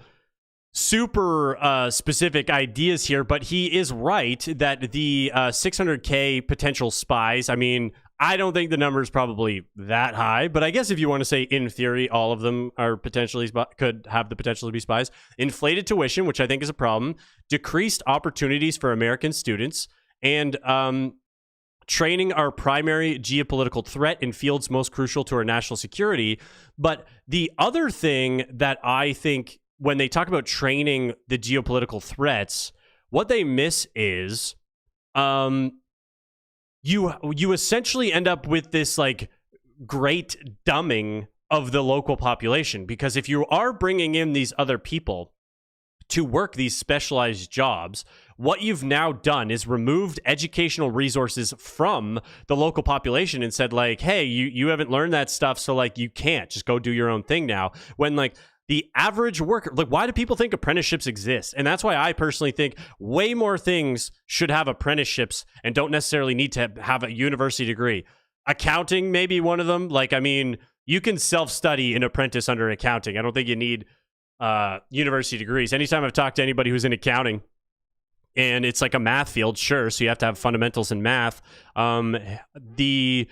super specific ideas here, but he is right that the 600K potential spies, I mean, I don't think the number is probably that high, but I guess if you want to say in theory, all of them are potentially could have the potential to be spies. Inflated tuition, which I think is a problem. Decreased opportunities for American students, and training our primary geopolitical threat in fields most crucial to our national security. But the other thing that I think, when they talk about training the geopolitical threats, what they miss is you essentially end up with this like great dumbing of the local population, because if you are bringing in these other people to work these specialized jobs, what you've now done is removed educational resources from the local population and said, like, hey, you haven't learned that stuff, so like you can't just go do your own thing now. When like the average worker, like, why do people think apprenticeships exist? And that's why I personally think way more things should have apprenticeships and don't necessarily need to have a university degree. Accounting, maybe one of them. Like, I mean, you can self-study an apprentice under accounting. I don't think you need university degrees. Anytime I've talked to anybody who's in accounting, and it's like a math field, sure, so you have to have fundamentals in math. The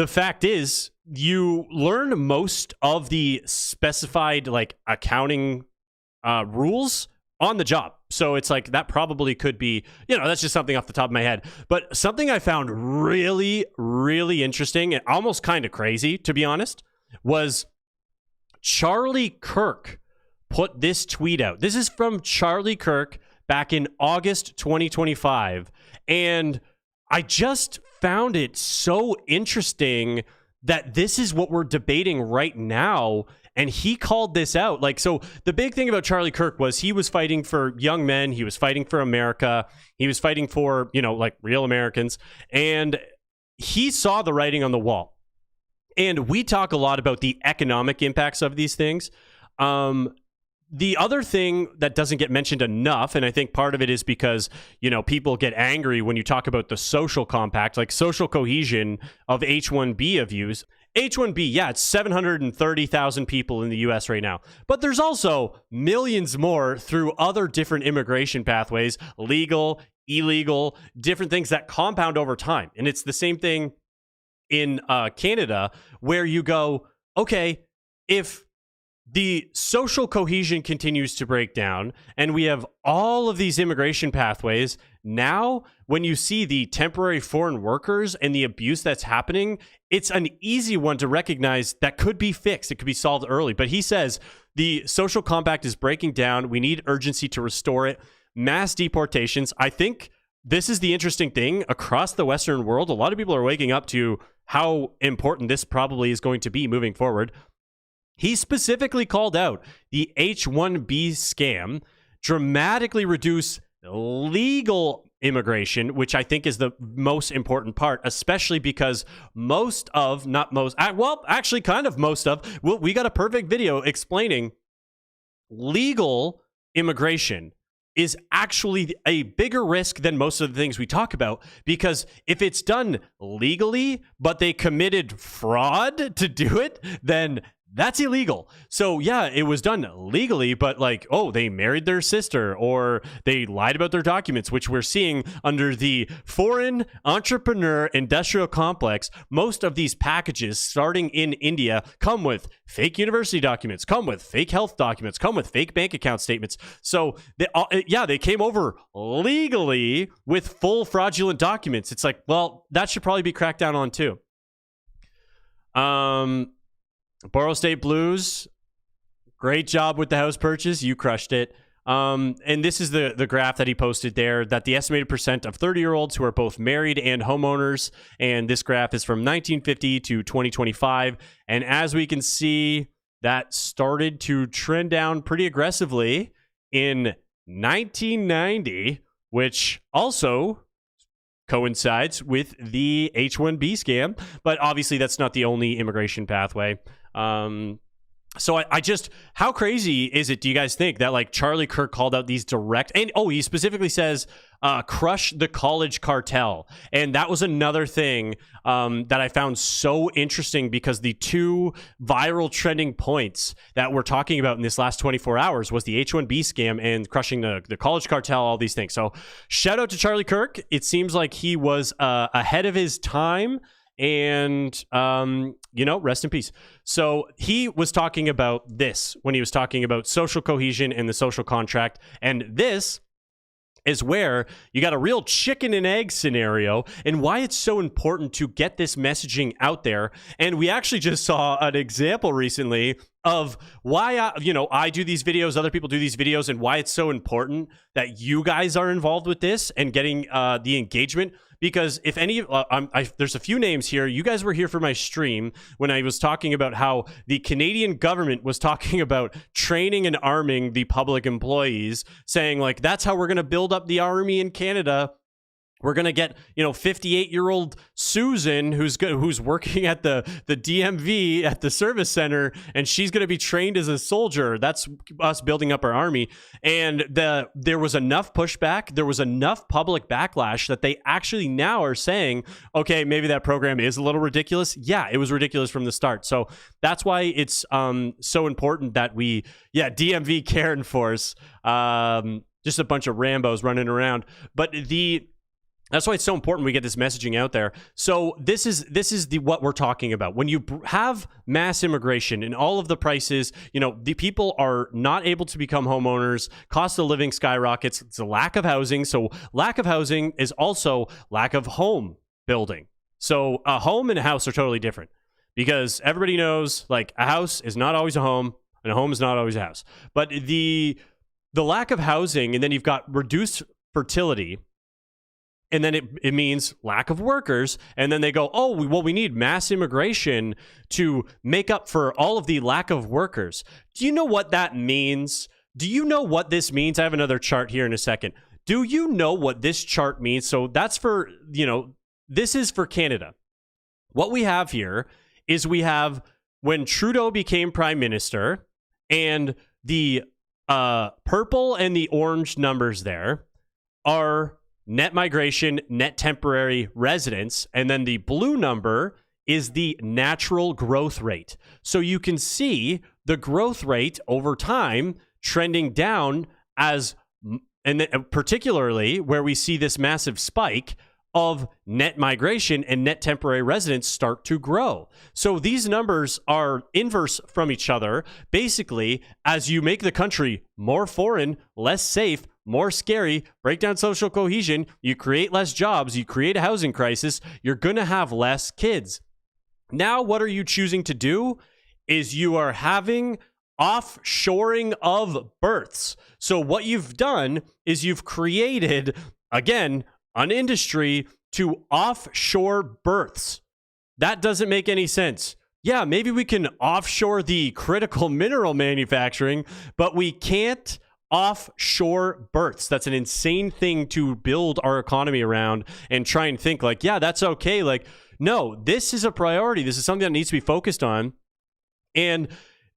fact is, you learn most of the specified like accounting rules on the job. So it's like that probably could be, that's just something off the top of my head. But something I found really, really interesting and almost kind of crazy, to be honest, was Charlie Kirk put this tweet out. This is from Charlie Kirk back in August 2025. And I just found it so interesting that this is what we're debating right now. And he called this out. Like, so the big thing about Charlie Kirk was he was fighting for young men. He was fighting for America. He was fighting for, like real Americans. And he saw the writing on the wall. And we talk a lot about the economic impacts of these things. The other thing that doesn't get mentioned enough, and I think part of it is because, people get angry when you talk about the social compact, like social cohesion of H-1B views. H-1B, yeah, it's 730,000 people in the U.S. right now. But there's also millions more through other different immigration pathways, legal, illegal, different things that compound over time. And it's the same thing in Canada, where you go, okay, if the social cohesion continues to break down and we have all of these immigration pathways, now when you see the temporary foreign workers and the abuse that's happening, it's an easy one to recognize that could be fixed. It could be solved early. But he says the social compact is breaking down. We need urgency to restore it. Mass deportations. I think this is the interesting thing across the Western world. A lot of people are waking up to how important this probably is going to be moving forward. He specifically called out the H-1B scam, dramatically reduce legal immigration, which I think is the most important part, especially because most of, we got a perfect video explaining legal immigration is actually a bigger risk than most of the things we talk about, because if it's done legally, but they committed fraud to do it, then that's illegal. So yeah, it was done legally, but like, they married their sister or they lied about their documents, which we're seeing under the foreign entrepreneur industrial complex. Most of these packages starting in India come with fake university documents, come with fake health documents, come with fake bank account statements. So they came over legally with full fraudulent documents. It's like, well, that should probably be cracked down on too. Borough State Blues, great job with the house purchase. You crushed it. And this is the graph that he posted there, that the estimated percent of 30-year-olds who are both married and homeowners. And this graph is from 1950 to 2025. And as we can see, that started to trend down pretty aggressively in 1990, which also coincides with the H-1B scam. But obviously, that's not the only immigration pathway. So I just, how crazy is it, do you guys think, that like Charlie Kirk called out these direct, and he specifically says, crush the college cartel. And that was another thing that I found so interesting, because the two viral trending points that we're talking about in this last 24 hours was the H-1B scam and crushing the college cartel, all these things. So shout out to Charlie Kirk. It seems like he was ahead of his time. And, rest in peace. So he was talking about this when he was talking about social cohesion and the social contract. And this is where you got a real chicken and egg scenario, and why it's so important to get this messaging out there. And we actually just saw an example recently of why, I do these videos, other people do these videos, and why it's so important that you guys are involved with this and getting the engagement. Because if any, there's a few names here. You guys were here for my stream when I was talking about how the Canadian government was talking about training and arming the public employees, saying like, that's how we're going to build up the army in Canada. We're going to get, 58-year-old Susan who's working at the DMV at the service center, and she's going to be trained as a soldier. That's us building up our army. And there was enough pushback, there was enough public backlash that they actually now are saying, okay, maybe that program is a little ridiculous. Yeah, it was ridiculous from the start. So that's why it's so important that DMV Karen Force, just a bunch of Rambos running around. But that's why it's so important we get this messaging out there. So this is what we're talking about. When you have mass immigration and all of the prices, the people are not able to become homeowners, cost of living skyrockets, it's a lack of housing. So lack of housing is also lack of home building. So a home and a house are totally different, because everybody knows, like, a house is not always a home and a home is not always a house. But the lack of housing, and then you've got reduced fertility, and then it means lack of workers. And then they go, we need mass immigration to make up for all of the lack of workers. Do you know what that means? Do you know what this means? I have another chart here in a second. Do you know what this chart means? So that's for, this is for Canada. What we have here is we have when Trudeau became prime minister, and the purple and the orange numbers there are net migration, net temporary residents, and then the blue number is the natural growth rate. So you can see the growth rate over time trending down and particularly where we see this massive spike of net migration and net temporary residents start to grow. So these numbers are inverse from each other. Basically, as you make the country more foreign, less safe, more scary, break down social cohesion, you create less jobs, you create a housing crisis, you're going to have less kids. Now, what are you choosing to do? Is you are having offshoring of births. So what you've done is you've created, again, an industry to offshore births. That doesn't make any sense. Yeah, maybe we can offshore the critical mineral manufacturing, but we can't offshore births. That's an insane thing to build our economy around and try and think like, yeah, that's okay. Like, no, this is a priority. This is something that needs to be focused on. And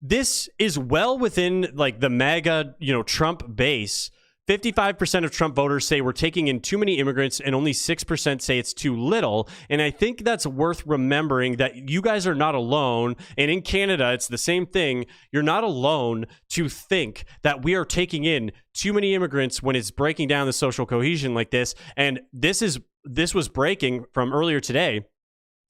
this is well within like the MAGA, Trump base. 55% of Trump voters say we're taking in too many immigrants, and only 6% say it's too little. And I think that's worth remembering, that you guys are not alone. And in Canada, it's the same thing. You're not alone to think that we are taking in too many immigrants when it's breaking down the social cohesion like this. And this was breaking from earlier today.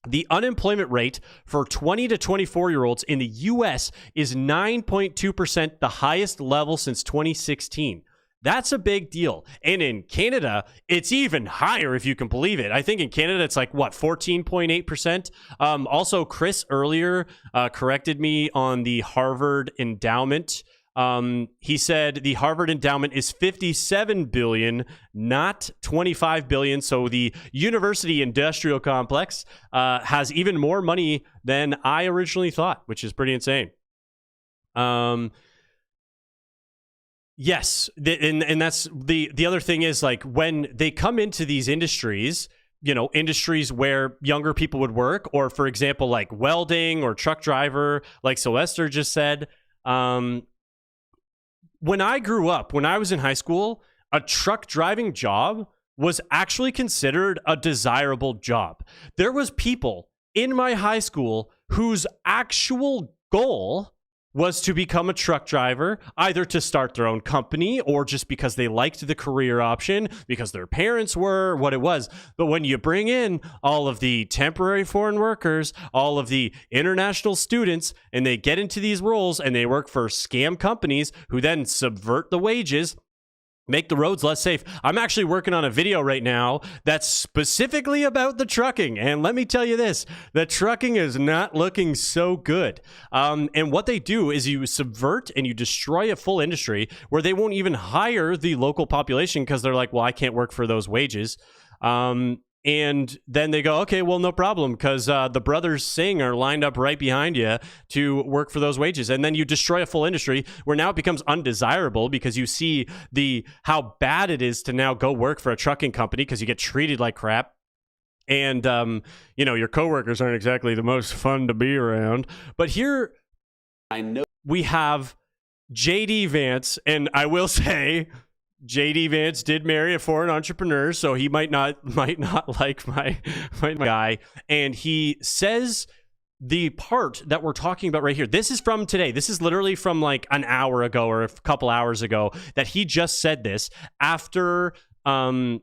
The unemployment rate for 20 to 24-year-olds in the U.S. is 9.2%, the highest level since 2016. That's a big deal. And in Canada, it's even higher, if you can believe it. I think in Canada, it's like, 14.8%? Also, Chris earlier corrected me on the Harvard endowment. He said the Harvard endowment is $57 billion, not $25 billion. So the university industrial complex has even more money than I originally thought, which is pretty insane. Yes, and that's the other thing is, like, when they come into these industries, industries where younger people would work, or for example, like welding or truck driver, like Sylvester just said. When I grew up, when I was in high school, a truck driving job was actually considered a desirable job. There was people in my high school whose actual goal was to become a truck driver, either to start their own company or just because they liked the career option, because their parents were, what it was. But when you bring in all of the temporary foreign workers, all of the international students, and they get into these roles and they work for scam companies who then subvert the wages, make the roads less safe. I'm actually working on a video right now that's specifically about the trucking. And let me tell you this, the trucking is not looking so good. And what they do is you subvert and you destroy a full industry where they won't even hire the local population because they're like, well, I can't work for those wages. And then they go, okay, well, no problem, because the brothers Singh are lined up right behind you to work for those wages. And then you destroy a full industry where now it becomes undesirable because you see how bad it is to now go work for a trucking company because you get treated like crap. And, your coworkers aren't exactly the most fun to be around. But here I know we have JD Vance, and I will say JD Vance did marry a foreign entrepreneur, so he might not like my guy. And he says the part that we're talking about right here. This is from today. This is literally from like an hour ago or a couple hours ago that he just said this after the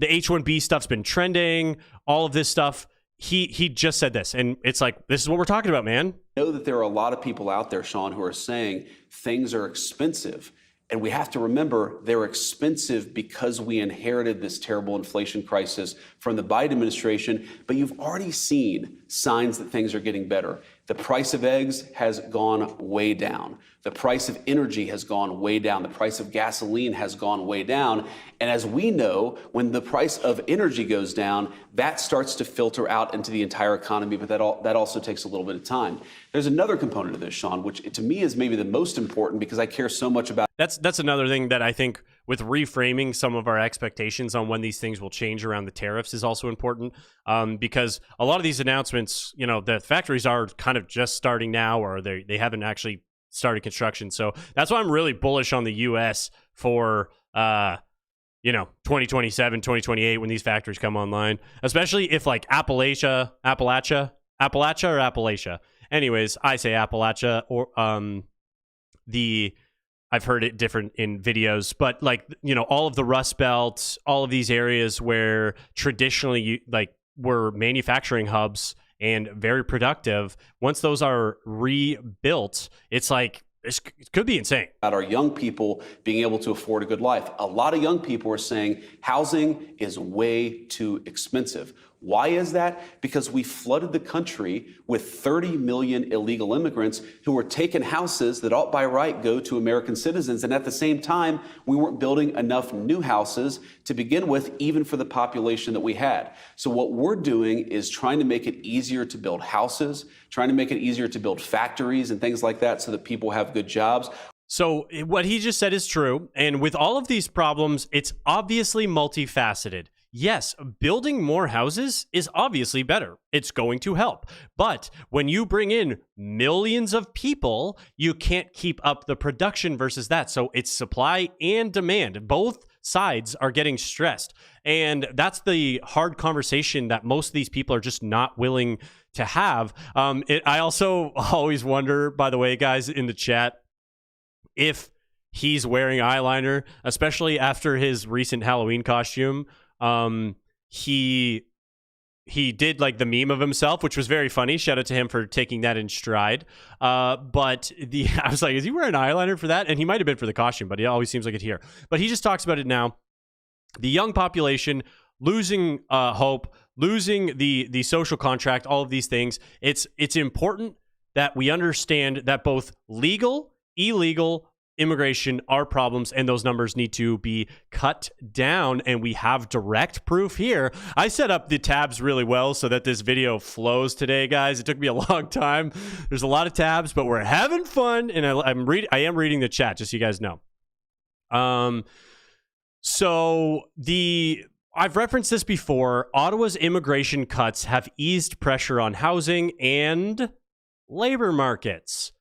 H-1B stuff's been trending, all of this stuff. He just said this, and it's like, this is what we're talking about, man. I know that there are a lot of people out there, Sean, who are saying things are expensive. And we have to remember they're expensive because we inherited this terrible inflation crisis from the Biden administration. But you've already seen signs that things are getting better. The price of eggs has gone way down. The price of energy has gone way down. The price of gasoline has gone way down. And as we know, when the price of energy goes down, that starts to filter out into the entire economy, but that also takes a little bit of time. There's another component of this, Sean, which to me is maybe the most important because I care so much about. That's another thing that I think with reframing some of our expectations on when these things will change around the tariffs is also important, because a lot of these announcements, the factories are kind of just starting now, or they haven't actually started construction. So that's why I'm really bullish on the U.S. for 2027, 2028 when these factories come online, especially if like Appalachia. Anyways, I say Appalachia, or I've heard it different in videos, but like, all of the Rust Belt, all of these areas where traditionally were manufacturing hubs and very productive, once those are rebuilt, it's like, it could be insane. About our young people being able to afford a good life. A lot of young people are saying housing is way too expensive. Why is that? Because we flooded the country with 30 million illegal immigrants who were taking houses that ought by right go to American citizens. And at the same time, we weren't building enough new houses to begin with, even for the population that we had. So what we're doing is trying to make it easier to build houses, trying to make it easier to build factories and things like that so that people have good jobs. So what he just said is true. And with all of these problems, it's obviously multifaceted. Yes, building more houses is obviously better. It's going to help. But when you bring in millions of people, you can't keep up the production versus that. So it's supply and demand. Both sides are getting stressed. And that's the hard conversation that most of these people are just not willing to have. I also always wonder, by the way, guys in the chat, if he's wearing eyeliner, especially after his recent Halloween costume. He did like the meme of himself, which was very funny. Shout out to him for taking that in stride. But I was like, is he wearing eyeliner for that? And he might have been for the costume, but he always seems like it here. But he just talks about it now. The young population losing hope, losing the social contract, all of these things. It's important that we understand that both legal, illegal immigration are problems, and those numbers need to be cut down, and we have direct proof here. I set up the tabs really well so that this video flows today, guys. It took me a long time. There's a lot of tabs, but we're having fun, and I am reading the chat, just so you guys know. I've referenced this before. Ottawa's immigration cuts have eased pressure on housing and labor markets.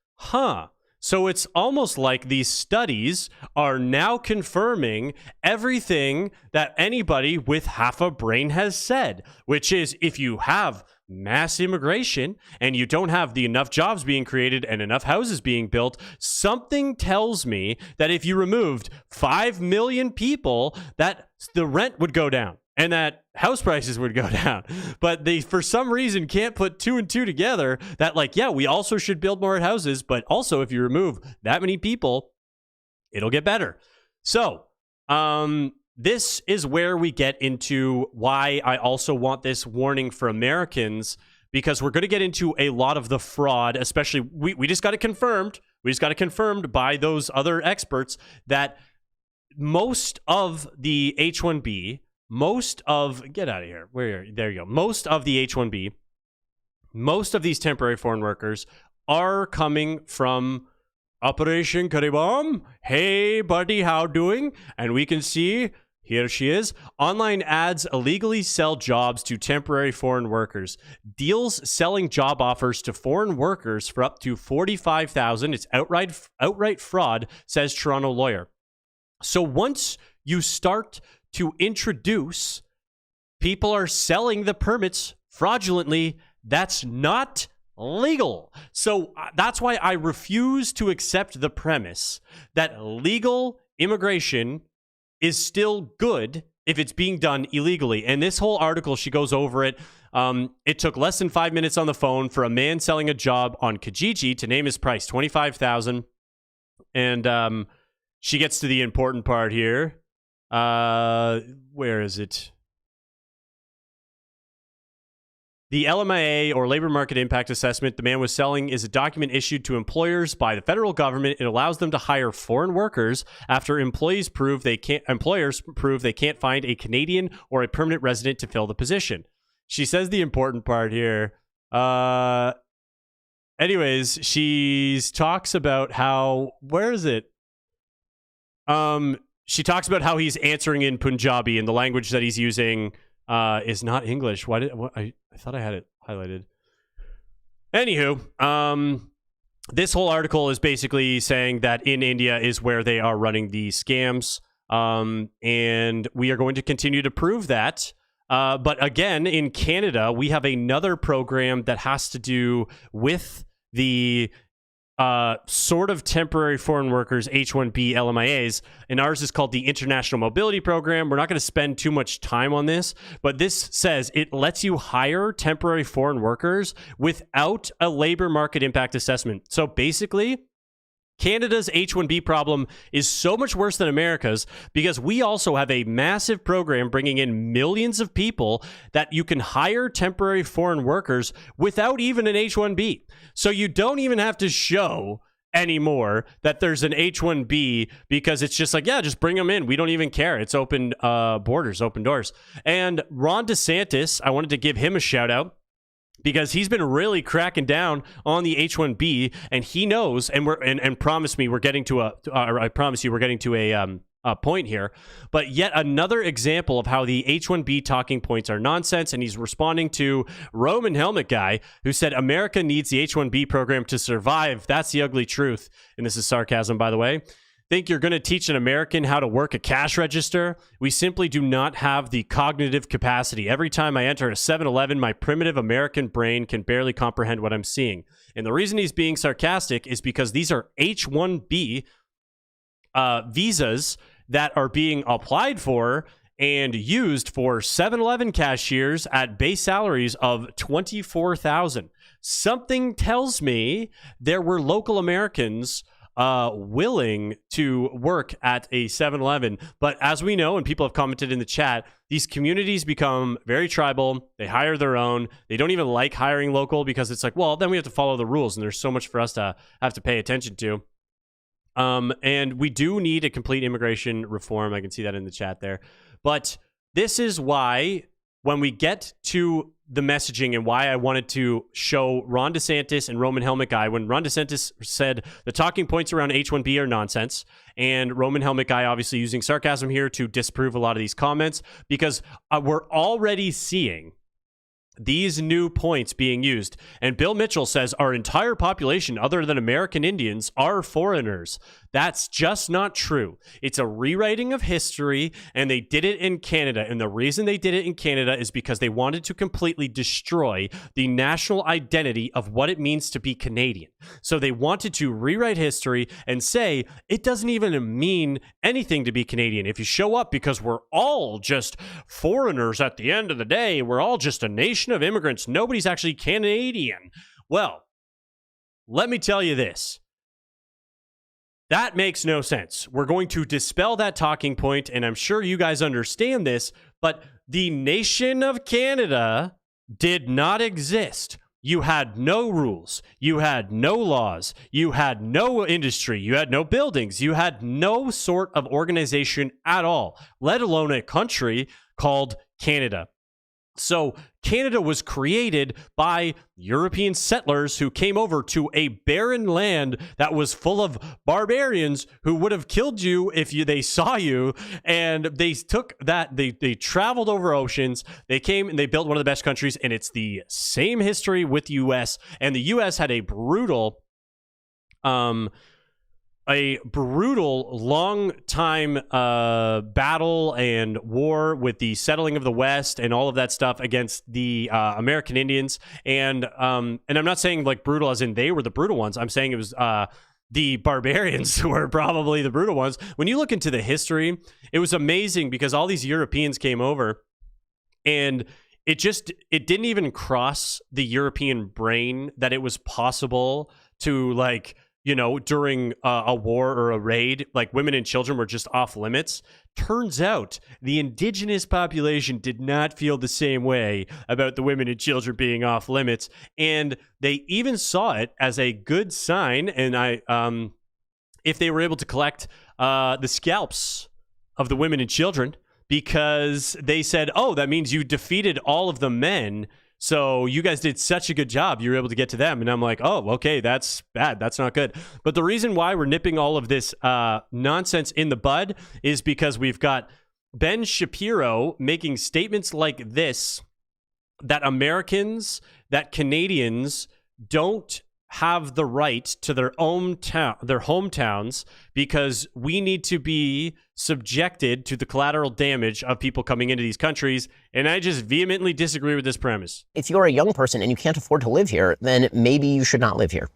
So it's almost like these studies are now confirming everything that anybody with half a brain has said, which is if you have mass immigration and you don't have enough jobs being created and enough houses being built, something tells me that if you removed 5 million people, that the rent would go down and that house prices would go down. But they, for some reason, can't put 2 and 2 together that, like, yeah, we also should build more houses, but also if you remove that many people, it'll get better. So, this is where we get into why I also want this warning for Americans, because we're going to get into a lot of the fraud, especially we just got it confirmed. We just got it confirmed by those other experts that most of the H-1B most of, get out of here. There you go. Most of the H-1B, most of these temporary foreign workers are coming from Operation Karibam. Hey, buddy, how doing? And we can see, here she is. Online ads illegally sell jobs to temporary foreign workers. Deals selling job offers to foreign workers for up to $45,000. It's outright fraud, says Toronto lawyer. So once you start to introduce people are selling the permits fraudulently, that's not legal. So that's why I refuse to accept the premise that legal immigration is still good if it's being done illegally. And this whole article, she goes over it. It took less than 5 minutes on the phone for a man selling a job on Kijiji to name his price, $25,000. And she gets to the important part here. Where is it? The LMIA, or Labor Market Impact Assessment, the man was selling is a document issued to employers by the federal government. It allows them to hire foreign workers after employers prove they can't find a Canadian or a permanent resident to fill the position. She says the important part here. Anyways, she talks about how, where is it? She talks about how he's answering in Punjabi, and the language that he's using is not English. I thought I had it highlighted. Anywho, this whole article is basically saying that in India is where they are running the scams, and we are going to continue to prove that. But again, in Canada, we have another program that has to do with the sort of temporary foreign workers, H-1B LMIAs, and ours is called the International Mobility Program. We're not going to spend too much time on this, but this says it lets you hire temporary foreign workers without a labor market impact assessment. So basically, Canada's H-1B problem is so much worse than America's because we also have a massive program bringing in millions of people that you can hire temporary foreign workers without even an H-1B. So you don't even have to show anymore that there's an H-1B because it's just like, yeah, just bring them in. We don't even care. It's open borders, open doors. And Ron DeSantis, I wanted to give him a shout out, because he's been really cracking down on the H-1B, and he knows, and promise me we're getting to I promise you we're getting to a point here. But yet another example of how the H-1B talking points are nonsense, and he's responding to Roman Helmet Guy, who said America needs the H-1B program to survive. That's the ugly truth. And this is sarcasm, by the way. Think you're going to teach an American how to work a cash register? We simply do not have the cognitive capacity. Every time I enter a 7-Eleven, my primitive American brain can barely comprehend what I'm seeing. And the reason he's being sarcastic is because these are H-1B visas that are being applied for and used for 7-Eleven cashiers at base salaries of $24,000. Something tells me there were local Americans willing to work at a 7-Eleven. But as we know, and people have commented in the chat, these communities become very tribal. They hire their own. They don't even like hiring local because it's like, well, then we have to follow the rules, and there's so much for us to have to pay attention to. And we do need a complete immigration reform. I can see that in the chat there. But this is why when we get to the messaging and why I wanted to show Ron DeSantis and Roman Helmet Guy, when Ron DeSantis said the talking points around H-1B are nonsense, and Roman Helmet Guy obviously using sarcasm here to disprove a lot of these comments, because we're already seeing these new points being used. And Bill Mitchell says our entire population, other than American Indians, are foreigners. That's just not true. It's a rewriting of history, and they did it in Canada. And the reason they did it in Canada is because they wanted to completely destroy the national identity of what it means to be Canadian. So they wanted to rewrite history and say it doesn't even mean anything to be Canadian. If you show up because we're all just foreigners at the end of the day, we're all just a nation of immigrants, nobody's actually Canadian. Well, let me tell you this. That makes no sense. We're going to dispel that talking point, and I'm sure you guys understand this, but the nation of Canada did not exist. You had no rules. You had no laws. You had no industry. You had no buildings. You had no sort of organization at all, let alone a country called Canada. So Canada was created by European settlers who came over to a barren land that was full of barbarians who would have killed you if they saw you. And they took that, they traveled over oceans, they came and they built one of the best countries, and it's the same history with the US. And the US had a brutal long time battle and war with the settling of the West and all of that stuff against the American Indians. And I'm not saying like brutal as in they were the brutal ones. I'm saying it was the barbarians who were probably the brutal ones. When you look into the history, it was amazing because all these Europeans came over, and it didn't even cross the European brain that it was possible to, like, you know, during a war or a raid, like women and children were just off limits. Turns out the indigenous population did not feel the same way about the women and children being off limits. And they even saw it as a good sign. And if they were able to collect the scalps of the women and children, because they said, oh, that means you defeated all of the men. So you guys did such a good job. You were able to get to them. And I'm like, oh, okay, that's bad. That's not good. But the reason why we're nipping all of this nonsense in the bud is because we've got Ben Shapiro making statements like this, that Americans, that Canadians don't have the right to their hometowns because we need to be subjected to the collateral damage of people coming into these countries. And I just vehemently disagree with this premise. If you're a young person and you can't afford to live here, then maybe you should not live here.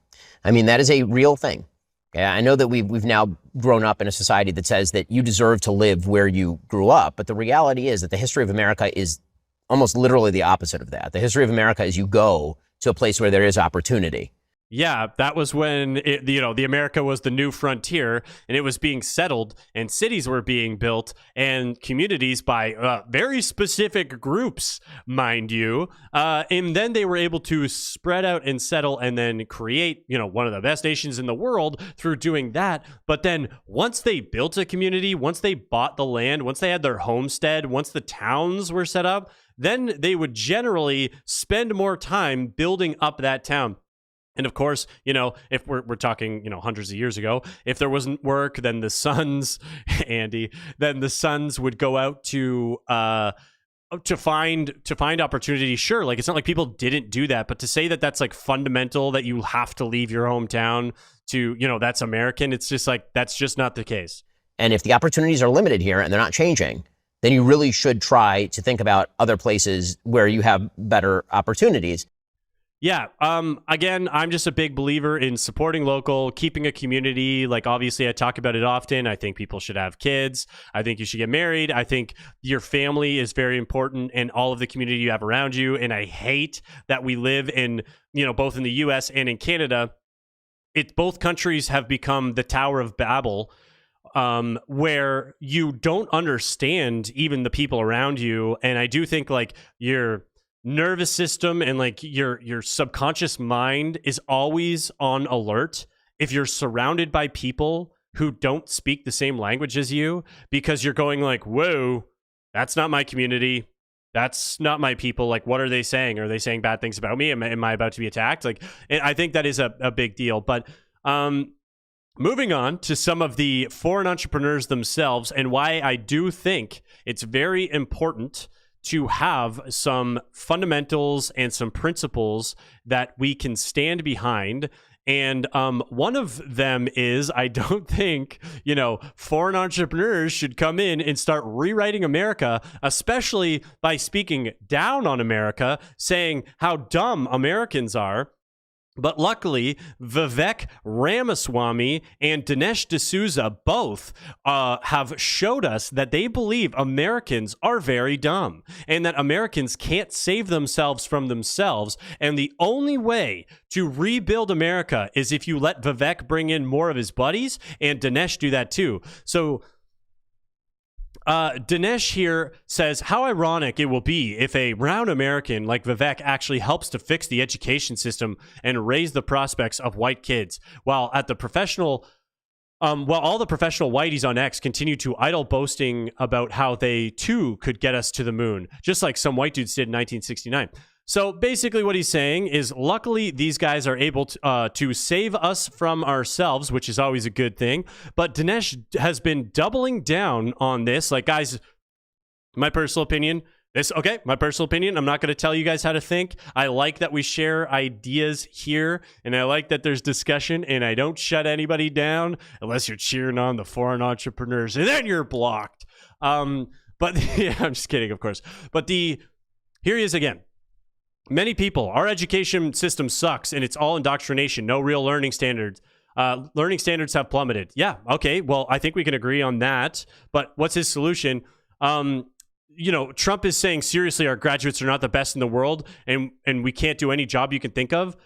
I mean, that is a real thing. Yeah, I know that we've now grown up in a society that says that you deserve to live where you grew up. But the reality is that the history of America is almost literally the opposite of that. The history of America is you go to a place where there is opportunity. Yeah, that was when the America was the new frontier, and it was being settled, and cities were being built, and communities by very specific groups, mind you. And then they were able to spread out and settle, and then create, one of the best nations in the world through doing that. But then once they built a community, once they bought the land, once they had their homestead, once the towns were set up, then they would generally spend more time building up that town. And of course, if we're talking, hundreds of years ago, if there wasn't work, then the sons, Andy, then the sons would go out to find opportunity. Sure, like it's not like people didn't do that, but to say that that's like fundamental, that you have to leave your hometown to, that's American, it's just like that's just not the case. And if the opportunities are limited here and they're not changing, then you really should try to think about other places where you have better opportunities. Yeah. Again, I'm just a big believer in supporting local, keeping a community. Like, obviously, I talk about it often. I think people should have kids. I think you should get married. I think your family is very important and all of the community you have around you. And I hate that we live in, both in the US and in Canada, both countries have become the Tower of Babel, where you don't understand even the people around you. And I do think like your nervous system and like your subconscious mind is always on alert if you're surrounded by people who don't speak the same language as you, because you're going like, whoa, that's not my community, that's not my people. Like, what are they saying? Are they saying bad things about me? Am I about to be attacked? Like, I think that is a big deal. But moving on to some of the foreign entrepreneurs themselves, and why I do think it's very important to have some fundamentals and some principles that we can stand behind. And one of them is, I don't think, foreign entrepreneurs should come in and start rewriting America, especially by speaking down on America, saying how dumb Americans are. But luckily, Vivek Ramaswamy and Dinesh D'Souza both have showed us that they believe Americans are very dumb and that Americans can't save themselves from themselves. And the only way to rebuild America is if you let Vivek bring in more of his buddies and Dinesh do that too. So Dinesh here says, how ironic it will be if a brown American like Vivek actually helps to fix the education system and raise the prospects of white kids, while at the professional while all the professional whiteys on X continue to idle boasting about how they too could get us to the moon, just like some white dudes did in 1969. So basically what he's saying is, luckily these guys are able to save us from ourselves, which is always a good thing. But Dinesh has been doubling down on this. Like, guys, my personal opinion, my personal opinion. I'm not going to tell you guys how to think. I like that we share ideas here, and I like that there's discussion, and I don't shut anybody down unless you're cheering on the foreign entrepreneurs, and then you're blocked. But yeah, I'm just kidding, of course. But here he is again. Many people, our education system sucks, and it's all indoctrination, no real learning standards. Learning standards have plummeted. Yeah, okay, well, I think we can agree on that. But what's his solution? Trump is saying, seriously, our graduates are not the best in the world, and we can't do any job you can think of.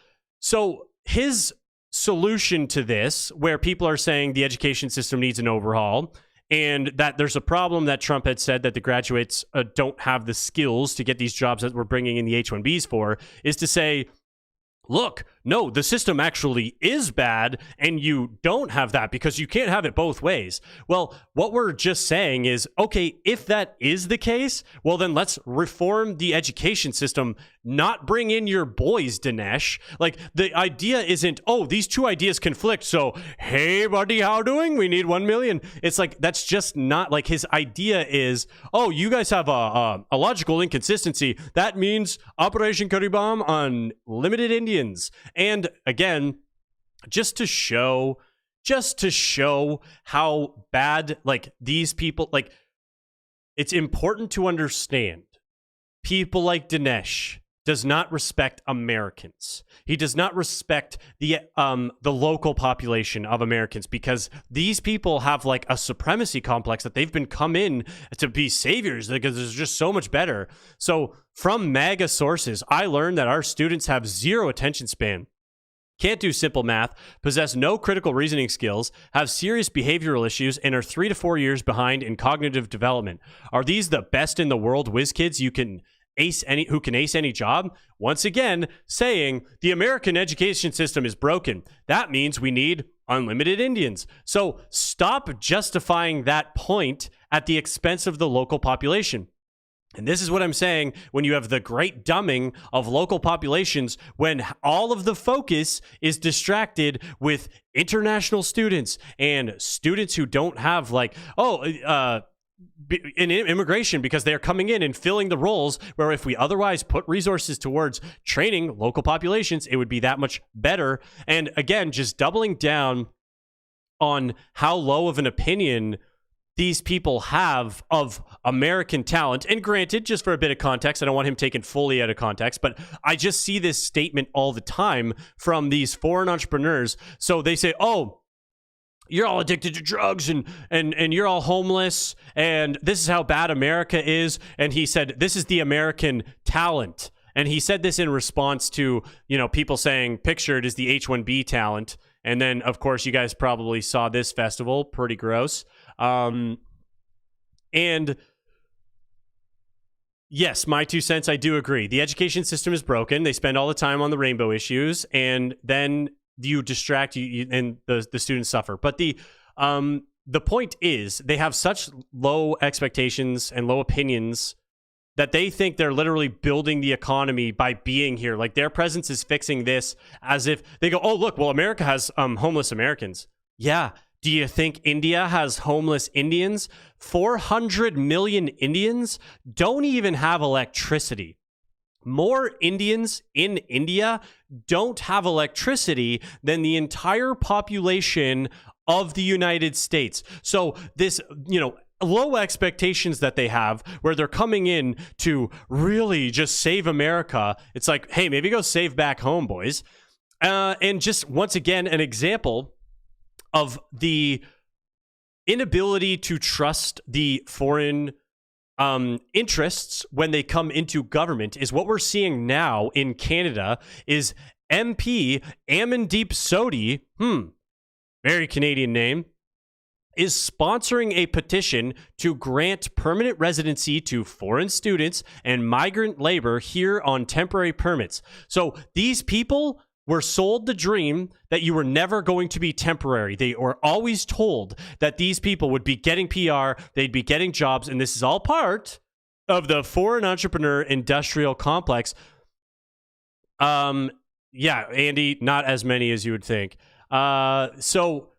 So his solution to this, where people are saying the education system needs an overhaul, and that there's a problem that Trump had said that the graduates don't have the skills to get these jobs that we're bringing in the H-1Bs for, is to say, look, no, the system actually is bad, and you don't have that because you can't have it both ways. Well, what we're just saying is, okay, if that is the case, well, then let's reform the education system, not bring in your boys, Dinesh. Like, the idea isn't, oh, these two ideas conflict, so, hey, buddy, how doing? We need 1 million. It's like, that's just not, like, his idea is, oh, you guys have a logical inconsistency. That means Operation Curry Bomb on limited Indians. And again, just to show how bad, like, these people, like, it's important to understand people like Dinesh does not respect Americans. He does not respect the local population of Americans, because these people have like a supremacy complex that they've been come in to be saviors because it's just so much better. So from MAGA sources, I learned that our students have zero attention span, can't do simple math, possess no critical reasoning skills, have serious behavioral issues, and are 3 to 4 years behind in cognitive development. Are these the best in the world whiz kids who can ace any job? Once again, saying the American education system is broken. That means we need unlimited Indians. So stop justifying that point at the expense of the local population. And this is what I'm saying when you have the great dumbing of local populations, when all of the focus is distracted with international students and students who don't have like, in immigration, because they're coming in and filling the roles where if we otherwise put resources towards training local populations, it would be that much better. And again, just doubling down on how low of an opinion these people have of American talent. And granted, just for a bit of context, I don't want him taken fully out of context, but I just see this statement all the time from these foreign entrepreneurs. So they say, oh, you're all addicted to drugs and you're all homeless, and this is how bad America is. And he said, this is the American talent. And he said this in response to, people saying pictured is the H-1B talent. And then, of course, you guys probably saw this festival, pretty gross. And yes, my 2 cents, I do agree. The education system is broken. They spend all the time on the rainbow issues, and then you distract you and the students suffer. But the point is, they have such low expectations and low opinions that they think they're literally building the economy by being here. Like, their presence is fixing this, as if they go, oh, look, well, America has homeless Americans. Yeah. Do you think India has homeless Indians? 400 million Indians don't even have electricity. More Indians in India don't have electricity than the entire population of the United States. So this, low expectations that they have, where they're coming in to really just save America. It's like, hey, maybe go save back home, boys. And just once again, an example of the inability to trust the foreign interests when they come into government is what we're seeing now in Canada. Is MP Amandeep Sodhi, very Canadian name, is sponsoring a petition to grant permanent residency to foreign students and migrant labor here on temporary permits. So these people were sold the dream that you were never going to be temporary. They were always told that these people would be getting PR, they'd be getting jobs, and this is all part of the foreign entrepreneur industrial complex. Yeah, Andy, not as many as you would think. So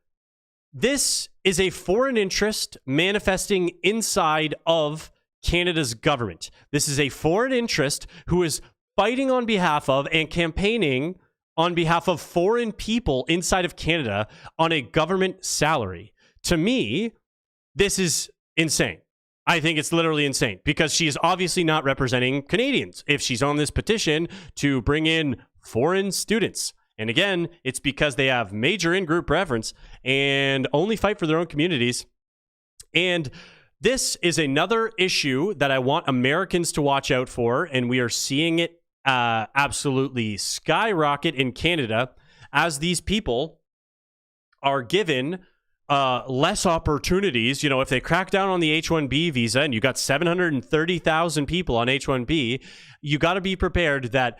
this is a foreign interest manifesting inside of Canada's government. This is a foreign interest who is fighting on behalf of and campaigning on behalf of foreign people inside of Canada on a government salary. To me, this is insane. I think it's literally insane because she is obviously not representing Canadians if she's on this petition to bring in foreign students. And again, it's because they have major in-group preference and only fight for their own communities. And this is another issue that I want Americans to watch out for, and we are seeing it absolutely skyrocket in Canada as these people are given less opportunities. You know, if they crack down on the H-1B visa and you got 730,000 people on H-1B, you got to be prepared that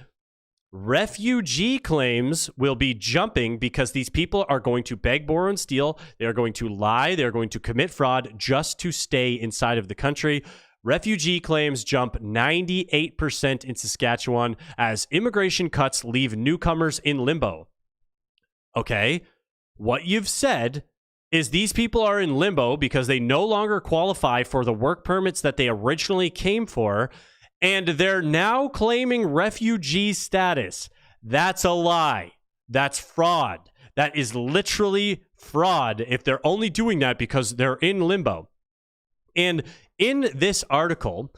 refugee claims will be jumping because these people are going to beg, borrow, and steal. They are going to lie. They're going to commit fraud just to stay inside of the country. Refugee claims jump 98% in Saskatchewan as immigration cuts leave newcomers in limbo. Okay, what you've said is these people are in limbo because they no longer qualify for the work permits that they originally came for, and they're now claiming refugee status. That's a lie. That's fraud. That is literally fraud if they're only doing that because they're in limbo. And in this article,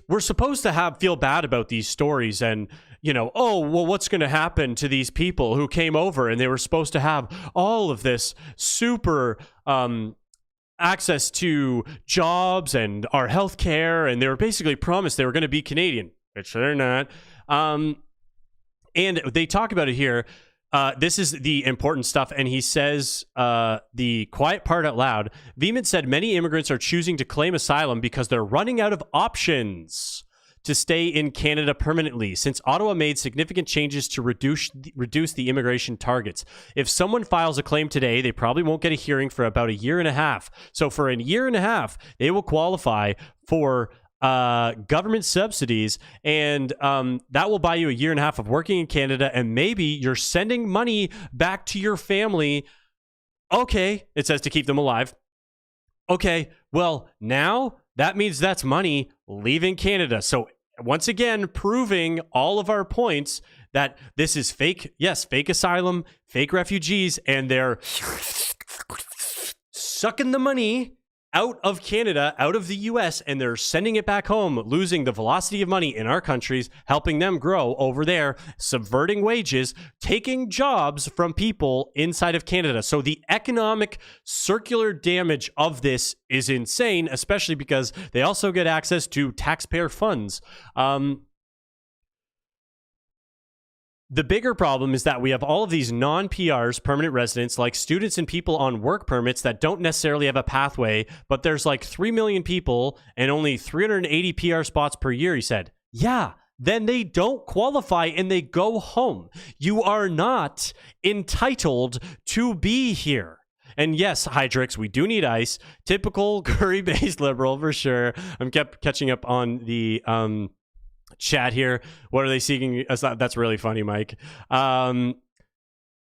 we're supposed to feel bad about these stories and, you know, oh, well, what's going to happen to these people who came over and they were supposed to have all of this super access to jobs and our health care, and they were basically promised they were going to be Canadian, which they're not. And they talk about it here. This is the important stuff, and he says the quiet part out loud. Veman said many immigrants are choosing to claim asylum because they're running out of options to stay in Canada permanently, since Ottawa made significant changes to reduce the immigration targets. If someone files a claim today, they probably won't get a hearing for about a year and a half. So for a year and a half, they will qualify for government subsidies, and that will buy you a year and a half of working in Canada, and maybe you're sending money back to your family. Okay, it says to keep them alive. Okay, well, now that means that's money leaving Canada. So once again, proving all of our points that this is fake. Yes, fake asylum, fake refugees, and they're sucking the money out of Canada, out of the US, and they're sending it back home, losing the velocity of money in our countries, helping them grow over there, subverting wages, taking jobs from people inside of Canada. So the economic circular damage of this is insane, especially because they also get access to taxpayer funds. The bigger problem is that we have all of these non-PRs, permanent residents, like students and people on work permits that don't necessarily have a pathway, but there's like 3 million people and only 380 PR spots per year, he said. Yeah, then they don't qualify and they go home. You are not entitled to be here. And yes, Hydrix, we do need ice. Typical curry-based liberal for sure. I'm kept catching up on the chat here. What are they seeking? That's really funny, Mike.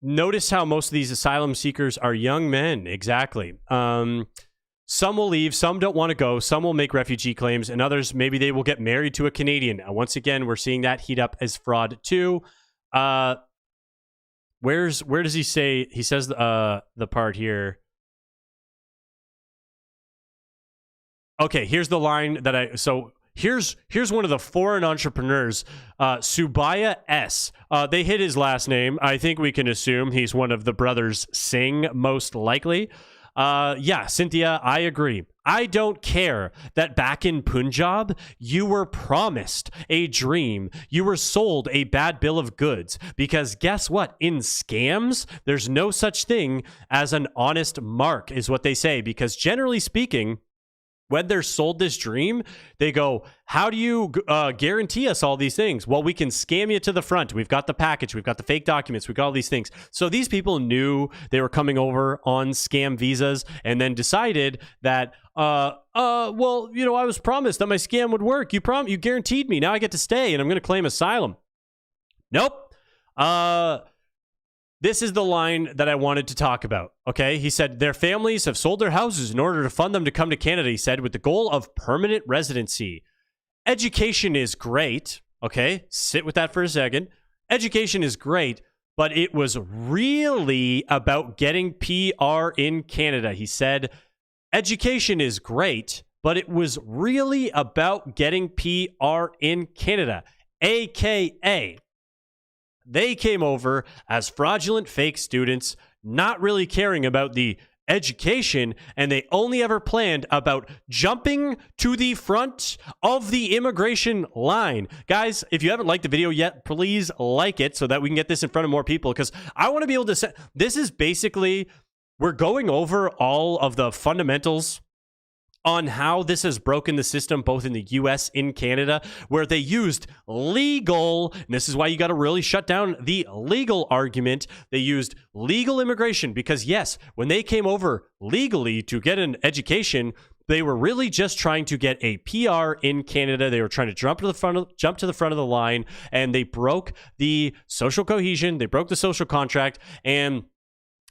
Notice how most of these asylum seekers are young men. Exactly. Some will leave, some don't want to go, some will make refugee claims, and others, maybe they will get married to a Canadian. Once again, we're seeing that heat up as fraud too. Where does he say? He says the part here. Okay, here's the line that Here's one of the foreign entrepreneurs, Subaya S. They hid his last name. I think we can assume he's one of the brothers Singh, most likely. Yeah, Cynthia, I agree. I don't care that back in Punjab, you were promised a dream. You were sold a bad bill of goods. Because guess what? In scams, there's no such thing as an honest mark, is what they say. Because generally speaking, when they're sold this dream, they go, how do you guarantee us all these things? Well, we can scam you to the front. We've got the package. We've got the fake documents. We've got all these things. So these people knew they were coming over on scam visas and then decided that, well, you know, I was promised that my scam would work. You guaranteed me. Now I get to stay and I'm going to claim asylum. Nope. This is the line that I wanted to talk about, okay? He said, their families have sold their houses in order to fund them to come to Canada, he said, with the goal of permanent residency. Education is great, okay? Sit with that for a second. Education is great, but it was really about getting PR in Canada. He said, education is great, but it was really about getting PR in Canada, AKA they came over as fraudulent fake students, not really caring about the education, and they only ever planned about jumping to the front of the immigration line. Guys, if you haven't liked the video yet, please like it so that we can get this in front of more people, because I want to be able to say, this is basically, we're going over all of the fundamentals on how this has broken the system, both in the US and Canada, where they used legal, and this is why you got to really shut down the legal argument. They used legal immigration because, yes, when they came over legally to get an education, they were really just trying to get a PR in Canada. They were trying to jump to the front of the line, and they broke the social cohesion. They broke the social contract, and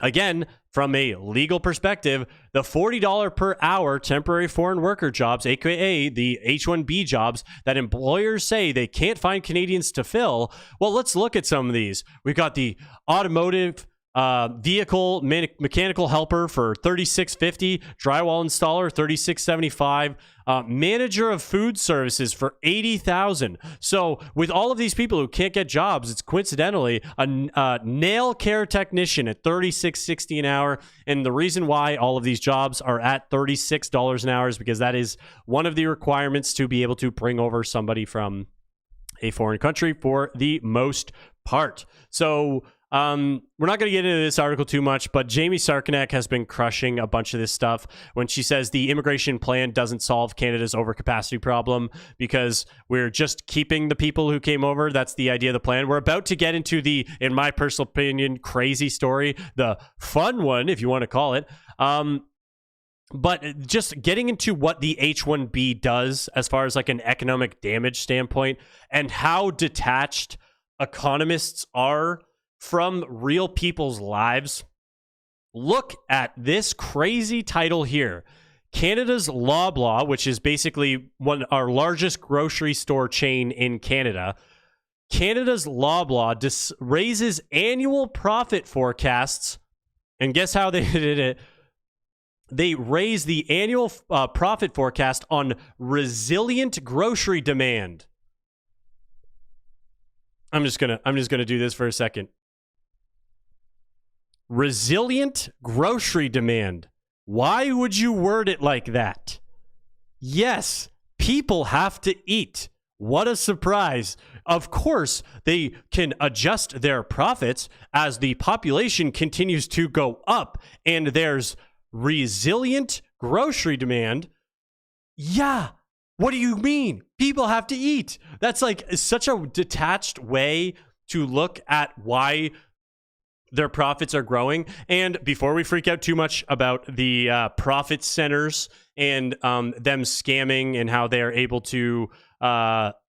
again, from a legal perspective, the $40 per hour temporary foreign worker jobs, aka the H-1B jobs that employers say they can't find Canadians to fill. Well, let's look at some of these. We've got the automotive vehicle mechanical helper for $36.50, drywall installer $36.75, manager of food services for $80,000. So with all of these people who can't get jobs, it's coincidentally a nail care technician at $36.60 an hour. And the reason why all of these jobs are at $36 an hour is because that is one of the requirements to be able to bring over somebody from a foreign country for the most part. So we're not going to get into this article too much, but Jamie Sarkanek has been crushing a bunch of this stuff when she says the immigration plan doesn't solve Canada's overcapacity problem because we're just keeping the people who came over. That's the idea of the plan. We're about to get into the, in my personal opinion, crazy story, the fun one, if you want to call it. But just getting into what the H-1B does as far as like an economic damage standpoint and how detached economists are from real people's lives. Look at this crazy title here. Canada's Loblaw, which is basically our largest grocery store chain in Canada. Canada's Loblaw raises annual profit forecasts. And guess how they did it? They raised the annual profit forecast on resilient grocery demand. I'm just gonna do this for a second. Resilient grocery demand. Why would you word it like that? Yes, people have to eat. What a surprise. Of course, they can adjust their profits as the population continues to go up and there's resilient grocery demand. Yeah. What do you mean? People have to eat. That's like such a detached way to look at why their profits are growing. And before we freak out too much about the profit centers and them scamming and how they're able to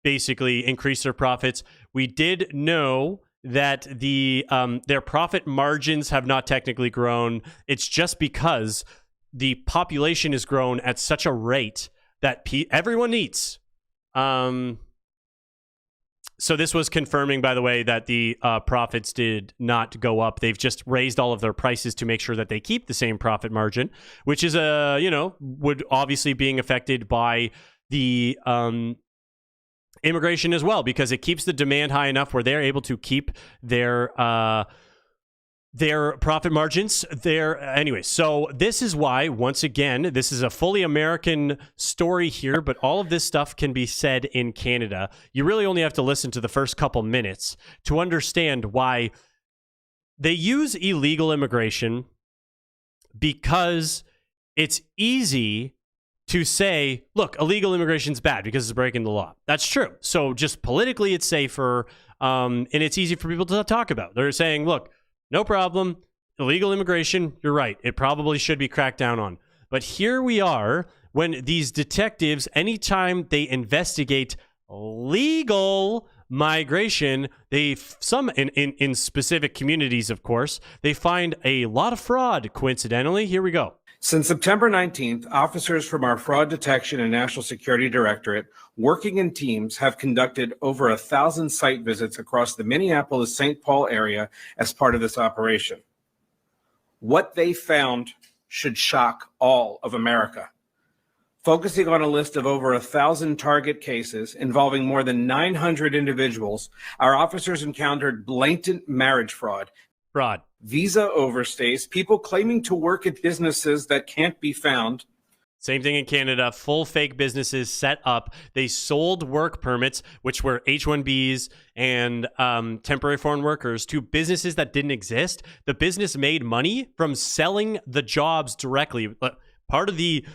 basically increase their profits, we did know that their profit margins have not technically grown. It's just because the population has grown at such a rate that everyone eats. So this was confirming, by the way, that the profits did not go up. They've just raised all of their prices to make sure that they keep the same profit margin, which is would obviously being affected by the immigration as well, because it keeps the demand high enough where they're able to keep their profit margins there. Anyway, so this is why, once again, this is a fully American story here, but all of this stuff can be said in Canada. You really only have to listen to the first couple minutes to understand why they use illegal immigration, because it's easy to say, look, illegal immigration is bad because it's breaking the law. That's true. So just politically, it's safer, and it's easy for people to talk about. They're saying, look, no problem, illegal immigration, you're right. It probably should be cracked down on. But here we are when these detectives, anytime they investigate legal migration, in specific communities, of course, they find a lot of fraud, coincidentally. Here we go. Since September 19th, officers from our Fraud Detection and National Security Directorate, working in teams, have conducted over 1,000 site visits across the Minneapolis-St. Paul area as part of this operation. What they found should shock all of America. Focusing on a list of over 1,000 target cases involving more than 900 individuals, our officers encountered blatant marriage fraud, visa overstays, people claiming to work at businesses that can't be found. Same thing in Canada. Full fake businesses set up. They sold work permits, which were H-1Bs and temporary foreign workers, to businesses that didn't exist. The business made money from selling the jobs directly. Part of the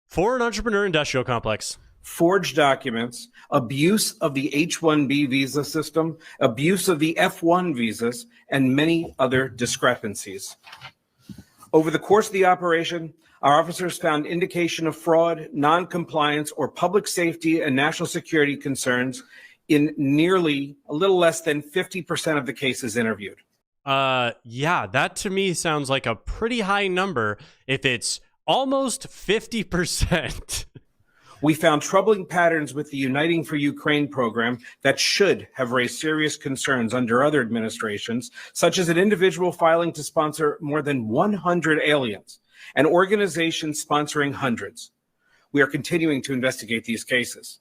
foreign entrepreneur industrial complex. Forged documents, abuse of the H-1B visa system, abuse of the F-1 visas, and many other discrepancies. Over the course of the operation, our officers found indication of fraud, non-compliance, or public safety and national security concerns in nearly a little less than 50% of the cases interviewed. Yeah, that to me sounds like a pretty high number if it's almost 50%. We found troubling patterns with the Uniting for Ukraine program that should have raised serious concerns under other administrations, such as an individual filing to sponsor more than 100 aliens, and organizations sponsoring hundreds. We are continuing to investigate these cases.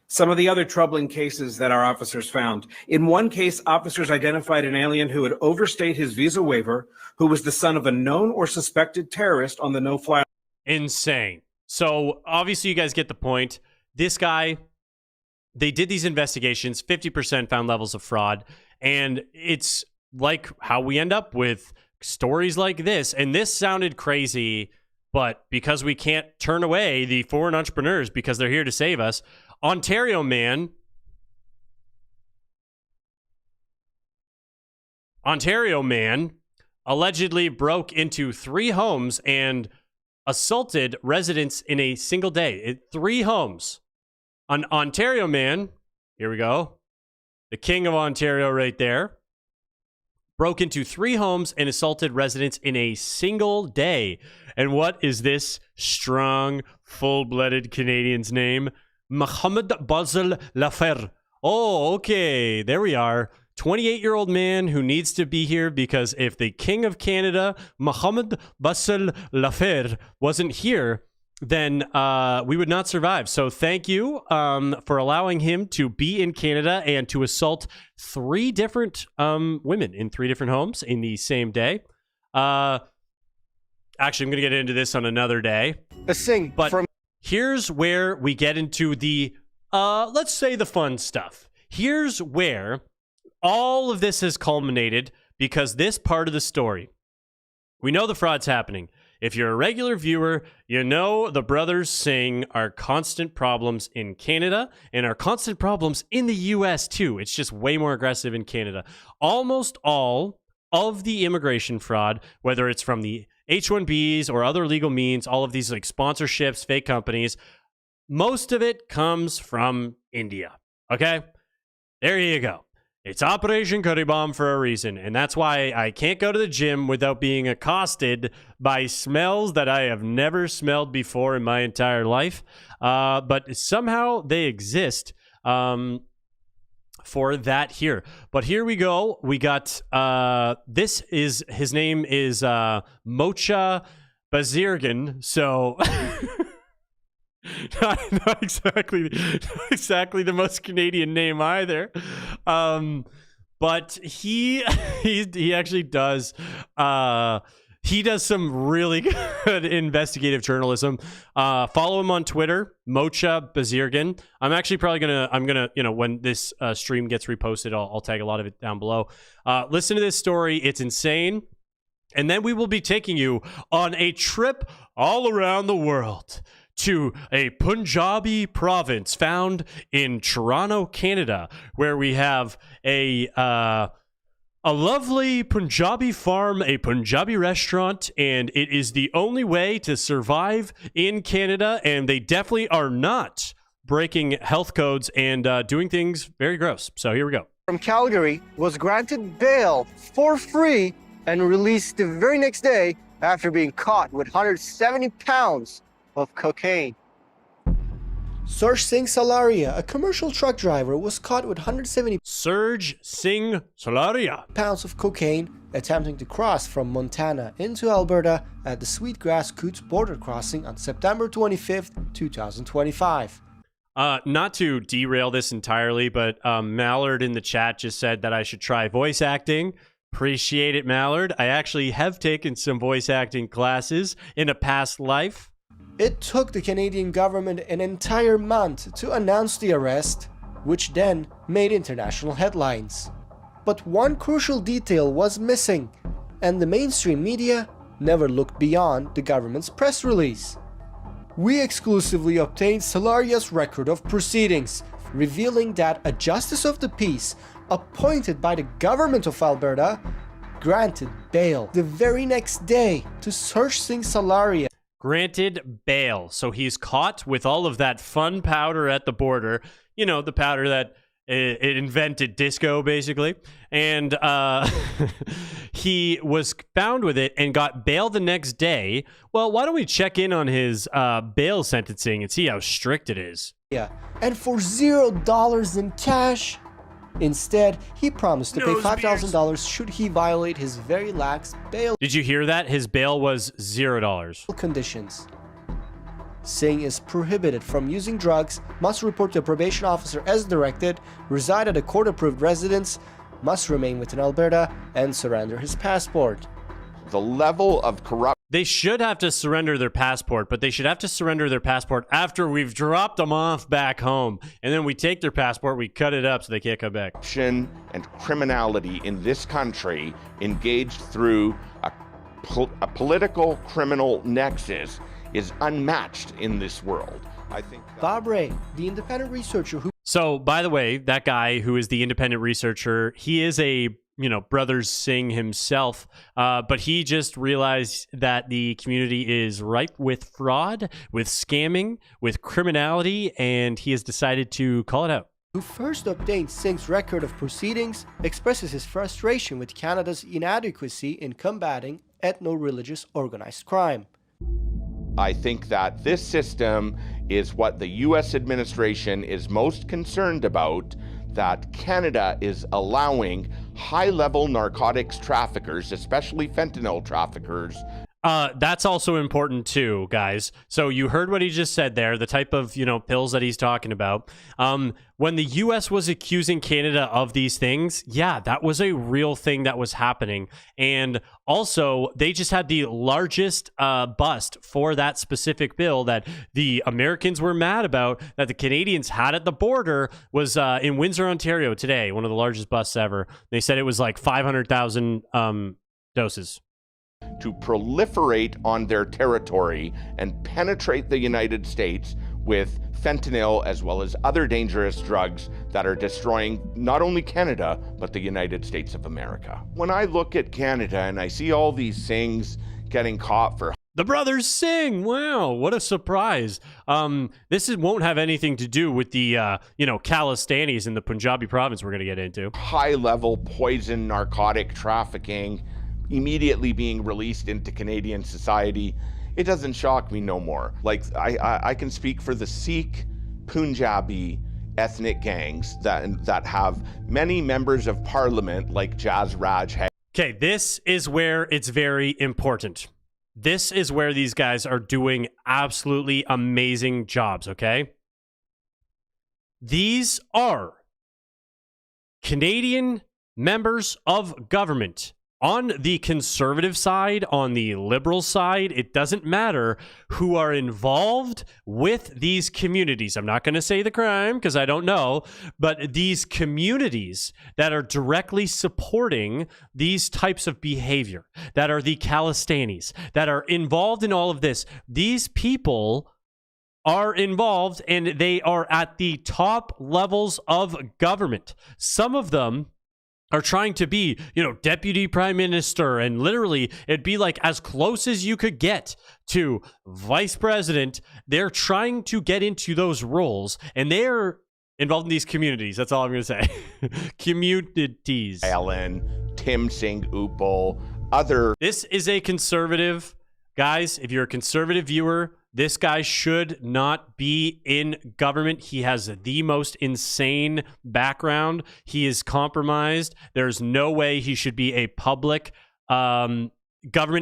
Some of the other troubling cases that our officers found. In one case, officers identified an alien who had overstayed his visa waiver, who was the son of a known or suspected terrorist on the no-fly. Insane. So obviously you guys get the point. This guy, they did these investigations, 50% found levels of fraud, and it's like how we end up with stories like this. And this sounded crazy, but because we can't turn away the foreign entrepreneurs because they're here to save us, Ontario man allegedly broke into 3 homes and assaulted residents in a single day. 3 homes. An Ontario man, here we go, the king of Ontario right there, broke into 3 homes and assaulted residents in a single day. And what is this strong, full-blooded Canadian's name? Mohamed Basel Lafer. Oh, okay, there we are. 28-year-old man who needs to be here because if the King of Canada, Mohamed Basel Lafer, wasn't here, then we would not survive. So thank you for allowing him to be in Canada and to assault 3 different women in 3 different homes in the same day. Actually, I'm going to get into this on another day. But here's where we get into the, let's say, the fun stuff. Here's where all of this has culminated, because this part of the story, we know the fraud's happening. If you're a regular viewer, you know the brothers Singh are constant problems in Canada and are constant problems in the US too. It's just way more aggressive in Canada. Almost all of the immigration fraud, whether it's from the H-1Bs or other legal means, all of these like sponsorships, fake companies, most of it comes from India. Okay? There you go. It's Operation Curry Bomb for a reason, and that's why I can't go to the gym without being accosted by smells that I have never smelled before in my entire life. But somehow they exist for that here. But here we go. We got, his name is Mocha Bazirgan, so... not exactly the most Canadian name either, but he actually does he does some really good investigative journalism. Follow him on Twitter, Mocha Bazirgan. I'm actually probably gonna when this stream gets reposted, I'll tag a lot of it down below. Listen to this story; it's insane. And then we will be taking you on a trip all around the world to a Punjabi province found in Toronto, Canada, where we have a lovely Punjabi farm, a Punjabi restaurant, and it is the only way to survive in Canada, and they definitely are not breaking health codes and doing things very gross. So here we go. From Calgary was granted bail for free and released the very next day after being caught with 170 pounds of cocaine. Surj Singh Salaria, a commercial truck driver, was caught with 170 Surj Singh Salaria pounds of cocaine attempting to cross from Montana into Alberta at the Sweetgrass Coots border crossing on September 25th, 2025. Not to derail this entirely, but Mallard in the chat just said that I should try voice acting. Appreciate it, Mallard. I actually have taken some voice acting classes in a past life. It took the Canadian government an entire month to announce the arrest, which then made international headlines. But one crucial detail was missing, and the mainstream media never looked beyond the government's press release. We exclusively obtained Salaria's record of proceedings, revealing that a justice of the peace appointed by the government of Alberta granted bail the very next day to Surj Singh Salaria. Granted bail. So he's caught with all of that fun powder at the border. You know, the powder that it invented disco, basically. And he was found with it and got bail the next day. Well, why don't we check in on his bail sentencing and see how strict it is? Yeah, and for $0 in cash. Instead, he promised to pay $5,000 should he violate his very lax bail. Did you hear that? His bail was $0. Conditions. Singh is prohibited from using drugs, must report to a probation officer as directed, reside at a court-approved residence, must remain within Alberta, and surrender his passport. The level of corruption. They should have to surrender their passport, but they should have to surrender their passport after we've dropped them off back home. And then we take their passport, we cut it up so they can't come back. And criminality in this country engaged through a political criminal nexus is unmatched in this world. I think Bob Ray, the independent researcher who... So, by the way, that guy who is the independent researcher, he is a Brothers Singh himself, but he just realized that the community is ripe with fraud, with scamming, with criminality, and he has decided to call it out. Who first obtained Singh's record of proceedings, expresses his frustration with Canada's inadequacy in combating ethno-religious organized crime. I think that this system is what the U.S. administration is most concerned about, that Canada is allowing high-level narcotics traffickers, especially fentanyl traffickers. That's also important too, guys. So you heard what he just said there, the type of, pills that he's talking about. When the U.S. was accusing Canada of these things, yeah, that was a real thing that was happening. And also, they just had the largest bust for that specific bill that the Americans were mad about, that the Canadians had at the border, was in Windsor, Ontario today, one of the largest busts ever. They said it was like 500,000 doses. To proliferate on their territory and penetrate the United States with fentanyl as well as other dangerous drugs that are destroying not only Canada, but the United States of America. When I look at Canada and I see all these things getting caught for the Brothers Singh. Wow, what a surprise. This won't have anything to do with the, Khalistanis in the Punjabi province we're going to get into. High-level poison narcotic trafficking immediately being released into Canadian society, it doesn't shock me no more. Like, I can speak for the Sikh, Punjabi ethnic gangs that have many members of parliament like Jaz Raj. Okay, this is where it's very important. This is where these guys are doing absolutely amazing jobs, okay? These are Canadian members of government. On the conservative side, on the liberal side, it doesn't matter, who are involved with these communities. I'm not going to say the crime because I don't know, but these communities that are directly supporting these types of behavior, that are the Khalistanis, that are involved in all of this, these people are involved, and they are at the top levels of government. Some of them are trying to be, deputy prime minister, and literally it'd be like as close as you could get to vice president. They're trying to get into those roles, and they're involved in these communities. That's all I'm going to say. Communities. Ellen, Tim Singh Upal, other. This is a conservative. Guys, if you're a conservative viewer, this guy should not be in government. He has the most insane background. He is compromised. There's no way he should be a public government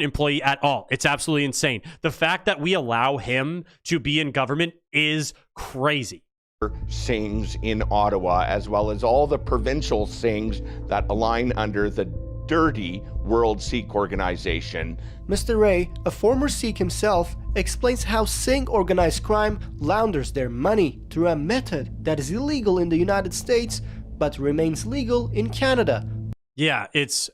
employee at all. It's absolutely insane. The fact that we allow him to be in government is crazy. Singhs in Ottawa, as well as all the provincial Singhs that align under the dirty World Sikh Organization. Mr. Ray, a former Sikh himself, explains how Singh organized crime launders their money through a method that is illegal in the United States but remains legal in Canada. Yeah, it's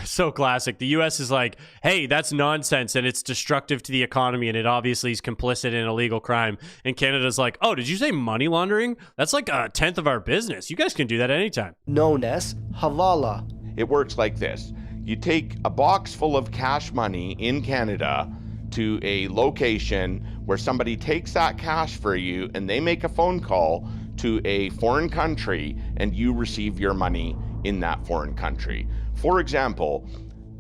so classic. The U.S. is like, hey, that's nonsense, and it's destructive to the economy, and it obviously is complicit in illegal crime. And Canada's like, oh, did you say money laundering? That's like 1/10 of our business. You guys can do that anytime. Known as Havala. It works like this. You take a box full of cash money in Canada to a location where somebody takes that cash for you, and they make a phone call to a foreign country, and you receive your money in that foreign country. For example,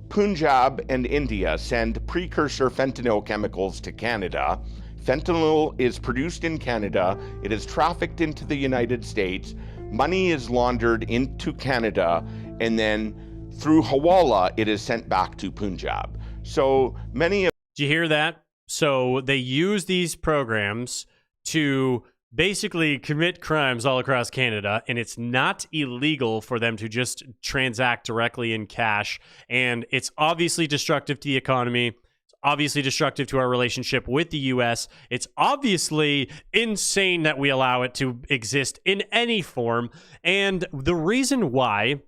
Punjab and India send precursor fentanyl chemicals to Canada. Fentanyl is produced in Canada. It is trafficked into the United States. Money is laundered into Canada, and then through Hawala, it is sent back to Punjab. So many of... Did you hear that? So they use these programs to basically commit crimes all across Canada, and it's not illegal for them to just transact directly in cash. And it's obviously destructive to the economy. It's obviously destructive to our relationship with the U.S. It's obviously insane that we allow it to exist in any form. And the reason why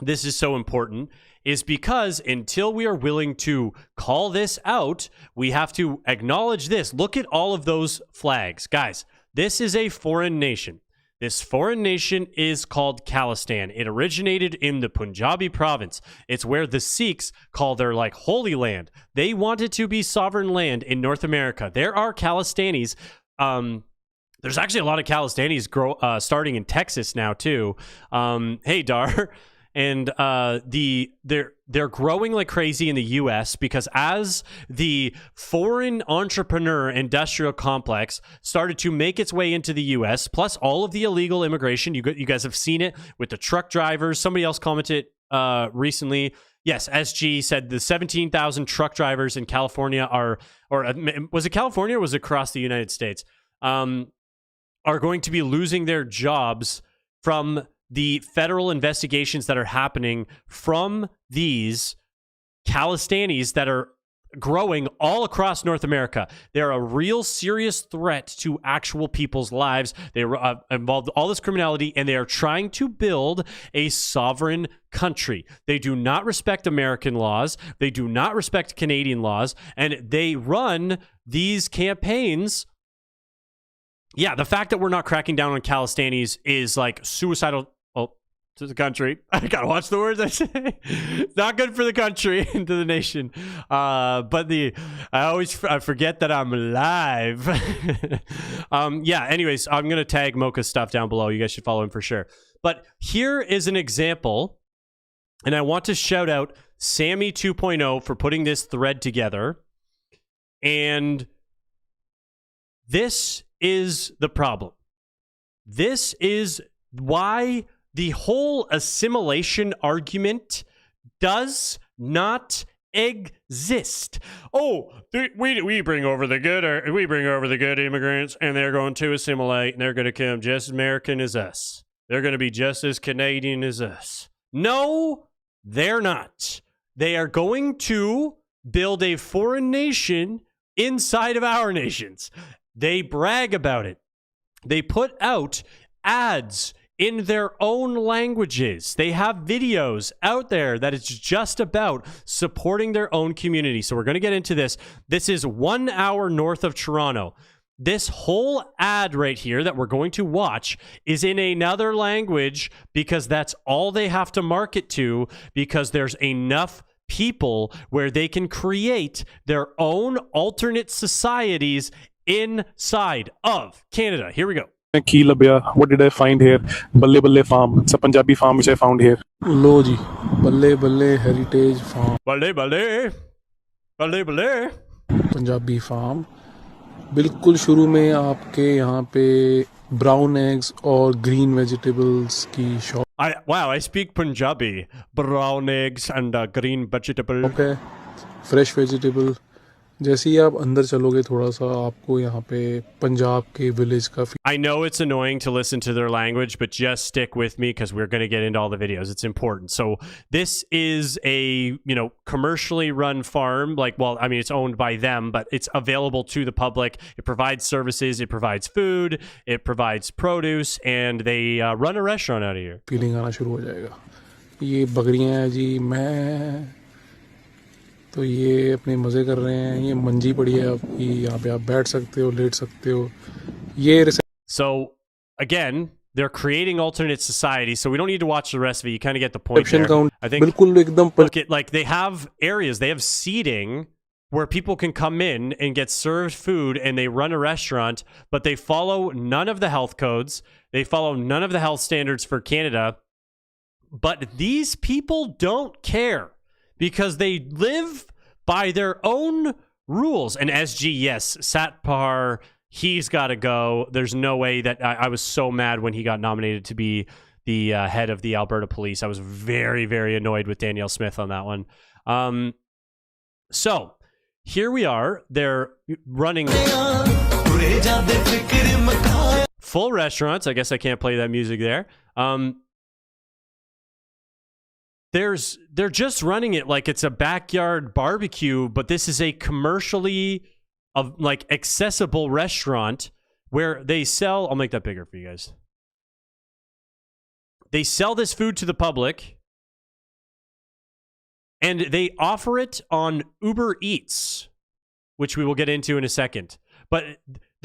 this is so important is because until we are willing to call this out, we have to acknowledge this. Look at all of those flags. Guys, this is a foreign nation. This foreign nation is called Khalistan. It originated in the Punjabi province. It's where the Sikhs call their holy land. They want it to be sovereign land in North America. There are Khalistanis. There's actually a lot of Khalistanis starting in Texas now too. Hey, Dar. And they're growing like crazy in the U.S. because as the foreign entrepreneur industrial complex started to make its way into the U.S., plus all of the illegal immigration, you guys have seen it with the truck drivers. Somebody else commented recently. Yes, SG said the 17,000 truck drivers in California was it California or was it across the United States, are going to be losing their jobs from the federal investigations that are happening from these Khalistanis that are growing all across North America. They're a real serious threat to actual people's lives. They involved all this criminality, and they are trying to build a sovereign country. They do not respect American laws. They do not respect Canadian laws, and they run these campaigns. Yeah, the fact that we're not cracking down on Khalistanis is like suicidal. To the country. I gotta watch the words I say. It's not good for the country and to the nation. But I forget that I'm live. Yeah, anyways, I'm gonna tag Mocha's stuff down below. You guys should follow him for sure. But here is an example, and I want to shout out Sammy 2.0 for putting this thread together. And this is the problem. This is why the whole assimilation argument does not exist. Oh, we bring over the good immigrants, and they're going to assimilate, and they're going to become just as American as us. They're going to be just as Canadian as us. No, they're not. They are going to build a foreign nation inside of our nations. They brag about it. They put out ads in their own languages. They have videos out there that is just about supporting their own community. So we're going to get into this. This is 1 hour north of Toronto. this whole ad right here that we're going to watch is in another language because that's all they have to market to, because there's enough people where they can create their own alternate societies inside of Canada. Here we go. Key Labia, what did I find here? Balle Balle Farm. It's a Punjabi farm which I found here. Lo ji, Balle Balle Heritage Farm. Balle Balle. Balle Balle. Punjabi farm. बिल्कुल शुरू में आपके यहाँ पे brown eggs और green vegetables की shop. Wow, I speak Punjabi. Brown eggs and green vegetable. Okay. Fresh vegetable. जैसे ही आप अंदर चलोगे थोड़ा सा आपको यहाँ पे पंजाब के विलेज का. I know it's annoying to listen to their language, but just stick with me because we're going to get into all the videos. It's important. So this is a, commercially run farm. It's owned by them, but it's available to the public. It provides services. It provides food. It provides produce, and they run a restaurant out of here. Feeling आना शुरू हो जाएगा. ये बकरियां हैं जी. मैं तो ये अपने मज़े कर रहे हैं. ये मंजी पड़ी है आपकी. यहाँ पे आप बैठ सकते हो, लेट सकते हो. ये So again, they're creating alternate societies, so we don't need to watch the rest of it. You kind of get the point there. I think बिल्कुल एकदम look at, they have areas, they have seating where people can come in and get served food, and they run a restaurant, but they follow none of the health codes. They follow none of the health standards for Canada. But these people don't care, because they live by their own rules. And SG, yes, Satpar, he's got to go. There's no way that I was so mad when he got nominated to be the head of the Alberta Police. I was very, very annoyed with Danielle Smith on that one. So here we are. They're running full restaurants. I guess I can't play that music there. They're just running it like it's a backyard barbecue, but this is a commercially accessible restaurant where they sell. I'll make that bigger for you guys. They sell this food to the public, and they offer it on Uber Eats, which we will get into in a second. But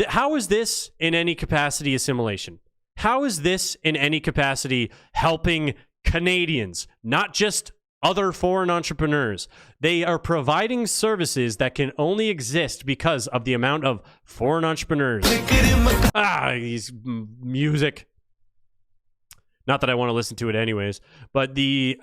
how is this in any capacity assimilation? How is this in any capacity helping Canadians, not just other foreign entrepreneurs? They are providing services that can only exist because of the amount of foreign entrepreneurs. These music. Not that I want to listen to it anyways, but the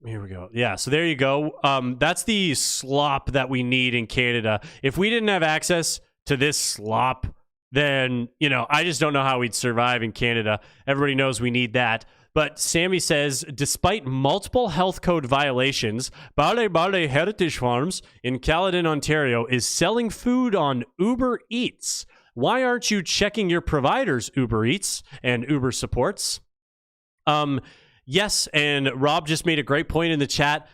here we go. Yeah, so there you go. That's the slop that we need in Canada. If we didn't have access to this slop, then, I just don't know how we'd survive in Canada. Everybody knows we need that. But Sammy says, despite multiple health code violations, Balle Balle Heritage Farms in Caledon, Ontario is selling food on Uber Eats. Why aren't you checking your provider's Uber Eats and Uber supports? Yes, and Rob just made a great point in the chat.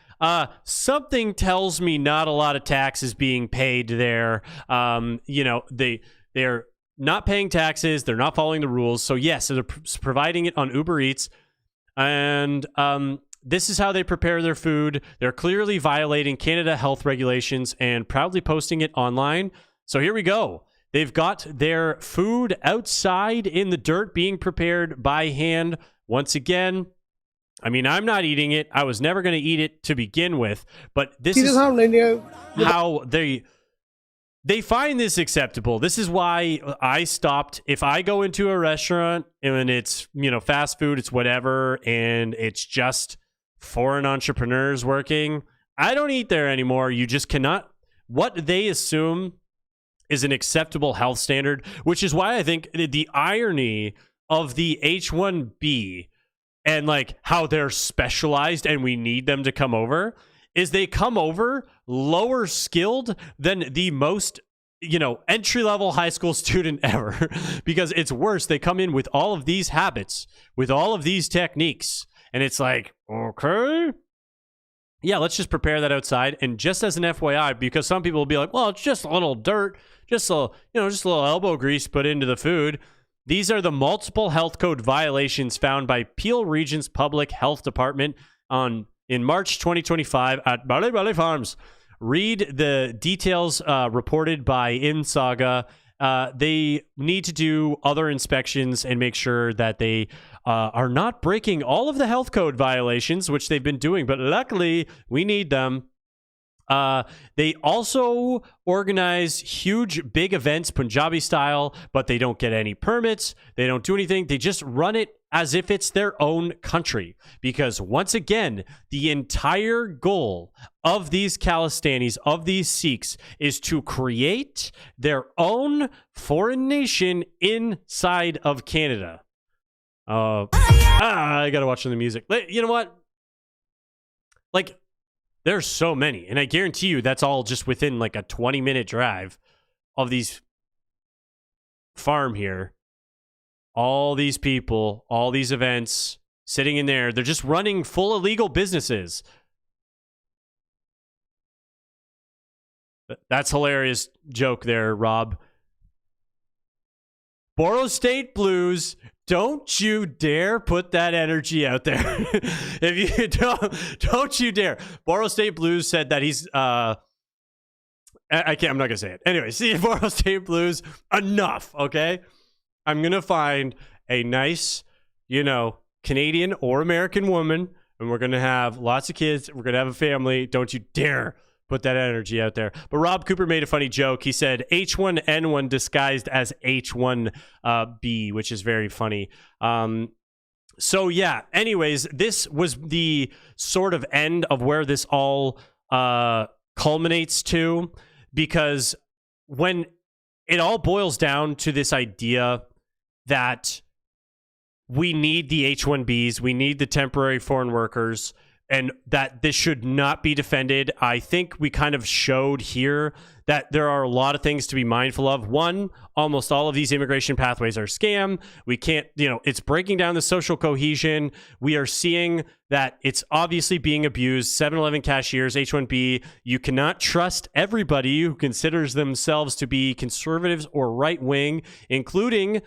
Something tells me not a lot of tax is being paid there. They're not paying taxes. They're not following the rules. So yes, they're providing it on Uber Eats. And this is how they prepare their food. They're clearly violating Canada health regulations and proudly posting it online. So here we go. They've got their food outside in the dirt being prepared by hand. Once again, I mean, I'm not eating it. I was never going to eat it to begin with. But this is how they find this acceptable. This is why I stopped. If I go into a restaurant and it's, fast food, it's whatever, and it's just foreign entrepreneurs working, I don't eat there anymore. You just cannot. What they assume is an acceptable health standard, which is why I think the irony of the H-1B and how they're specialized and we need them to come over is they come over lower skilled than the most, entry-level high school student ever. Because it's worse. They come in with all of these habits, with all of these techniques. And it's like, okay. Yeah, let's just prepare that outside. And just as an FYI, because some people will be like, well, it's just a little dirt, just a little elbow grease put into the food. These are the multiple health code violations found by Peel Region's Public Health Department on in March 2025 at Bale Bale Farms. Read the details reported by InSaga. They need to do other inspections and make sure that they are not breaking all of the health code violations, which they've been doing, but luckily we need them. They also organize huge, big events, Punjabi style, but they don't get any permits. They don't do anything. They just run it as if it's their own country. Because once again, the entire goal of these Khalistanis, of these Sikhs, is to create their own foreign nation inside of Canada. I gotta watch the music. You know what? Like, there's so many, and I guarantee you that's all just within like a 20-minute drive of these farm here. All these people, all these events sitting in there, they're just running full illegal businesses. That's hilarious joke there, Rob. Borough State Blues, don't you dare put that energy out there. If you don't you dare. Borough State Blues said that he's I'm not gonna say it. Anyway, see, Borough State Blues, enough, okay? I'm gonna find a nice, Canadian or American woman, and we're gonna have lots of kids, we're gonna have a family. Don't you dare put that energy out there. But Rob Cooper made a funny joke. He said H1N1 disguised as H1B, which is very funny. So yeah, anyways, this was the sort of end of where this all culminates to, because when it all boils down to this idea that we need the H1Bs, we need the temporary foreign workers, and that this should not be defended. I think we kind of showed here that there are a lot of things to be mindful of. One, almost all of these immigration pathways are scam. We can't, it's breaking down the social cohesion. We are seeing that it's obviously being abused. 7-Eleven cashiers, H1B. You cannot trust everybody who considers themselves to be conservatives or right-wing, including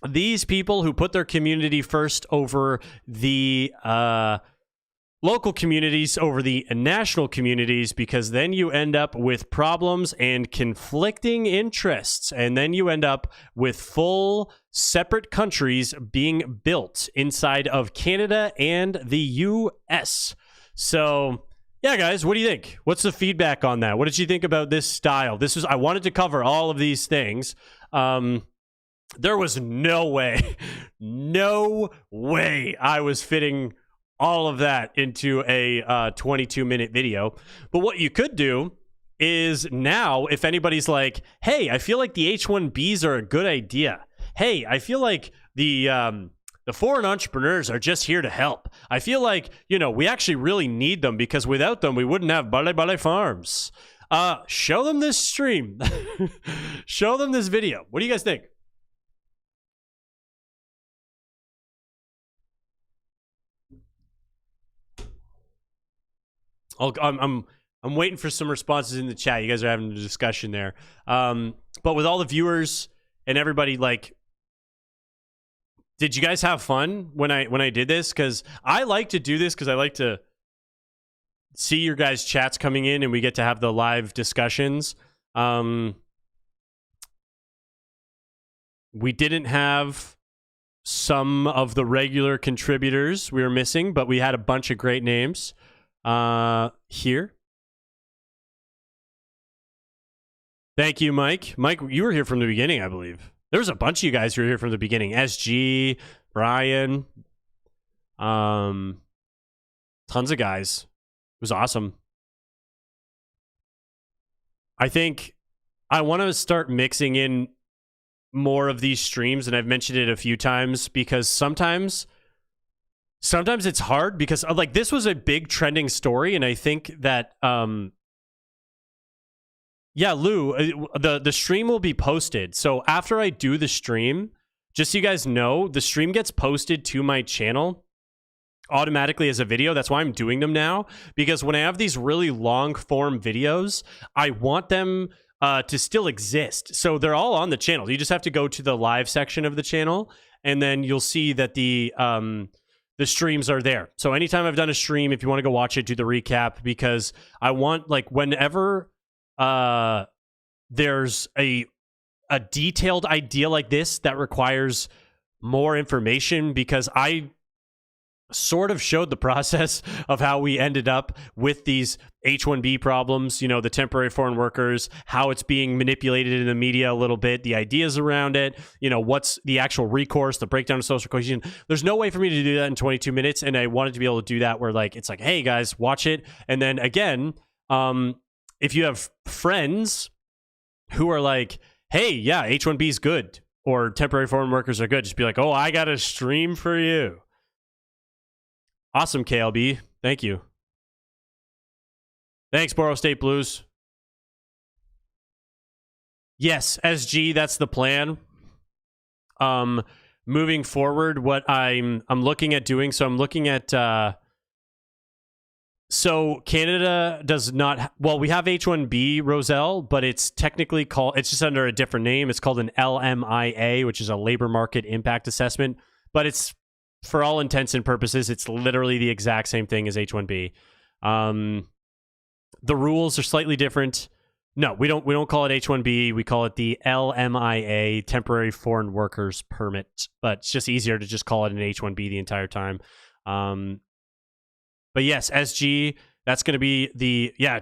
these people who put their community first over the local communities, over the national communities, because then you end up with problems and conflicting interests, and then you end up with full separate countries being built inside of Canada and the US. So yeah, guys, what do you think? What's the feedback on that? What did you think about this style? I wanted to cover all of these things. There was no way I was fitting all of that into a 22-minute video. But what you could do is now, if anybody's like, hey, I feel like the H1Bs are a good idea. Hey, I feel like the foreign entrepreneurs are just here to help. I feel like, we actually really need them, because without them, we wouldn't have Bale Bale Farms. Show them this stream. Show them this video. What do you guys think? I'm waiting for some responses in the chat. You guys are having a discussion there. But with all the viewers and everybody, did you guys have fun when I did this? Because I like to do this because I like to see your guys' chats coming in and we get to have the live discussions. We didn't have some of the regular contributors we were missing, but we had a bunch of great names. Here. Thank you, Mike. Mike, you were here from the beginning, I believe. There was a bunch of you guys who were here from the beginning. SG, Brian, tons of guys. It was awesome. I think I want to start mixing in more of these streams, and I've mentioned it a few times, because sometimes it's hard, because this was a big trending story, and I think that Lou, the stream will be posted. So after I do the stream, just so you guys know, the stream gets posted to my channel automatically as a video. That's why I'm doing them now, because when I have these really long form videos, I want them to still exist. So they're all on the channel. You just have to go to the live section of the channel, and then you'll see that the the streams are there. So anytime I've done a stream, if you want to go watch it, do the recap, because I want, like, whenever there's a detailed idea like this that requires more information, because I sort of showed the process of how we ended up with these H-1B problems, you know, the temporary foreign workers, how it's being manipulated in the media a little bit, the ideas around it, you know, what's the actual recourse, the breakdown of social cohesion. There's no way for me to do that in 22 minutes. And I wanted to be able to do that where, like, it's like, hey guys, watch it. And then again, if you have friends who are like, hey, yeah, H-1B is good, or temporary foreign workers are good, just be like, oh, I got a stream for you. Awesome, KLB. Thank you. Thanks, Borough State Blues. Yes, SG, that's the plan. Moving forward, what I'm looking at doing, so I'm looking at so Canada does not, well, we have H-1B, Roselle, but it's technically called, it's just under a different name. It's called an LMIA, which is a labor market impact assessment, but it's, for all intents and purposes, it's literally the exact same thing as H-1B. The rules are slightly different. No, we don't call it H-1B. We call it the LMIA, Temporary Foreign Workers Permit. But it's just easier to just call it an H-1B the entire time. But yes, SG, that's going to be the, yeah.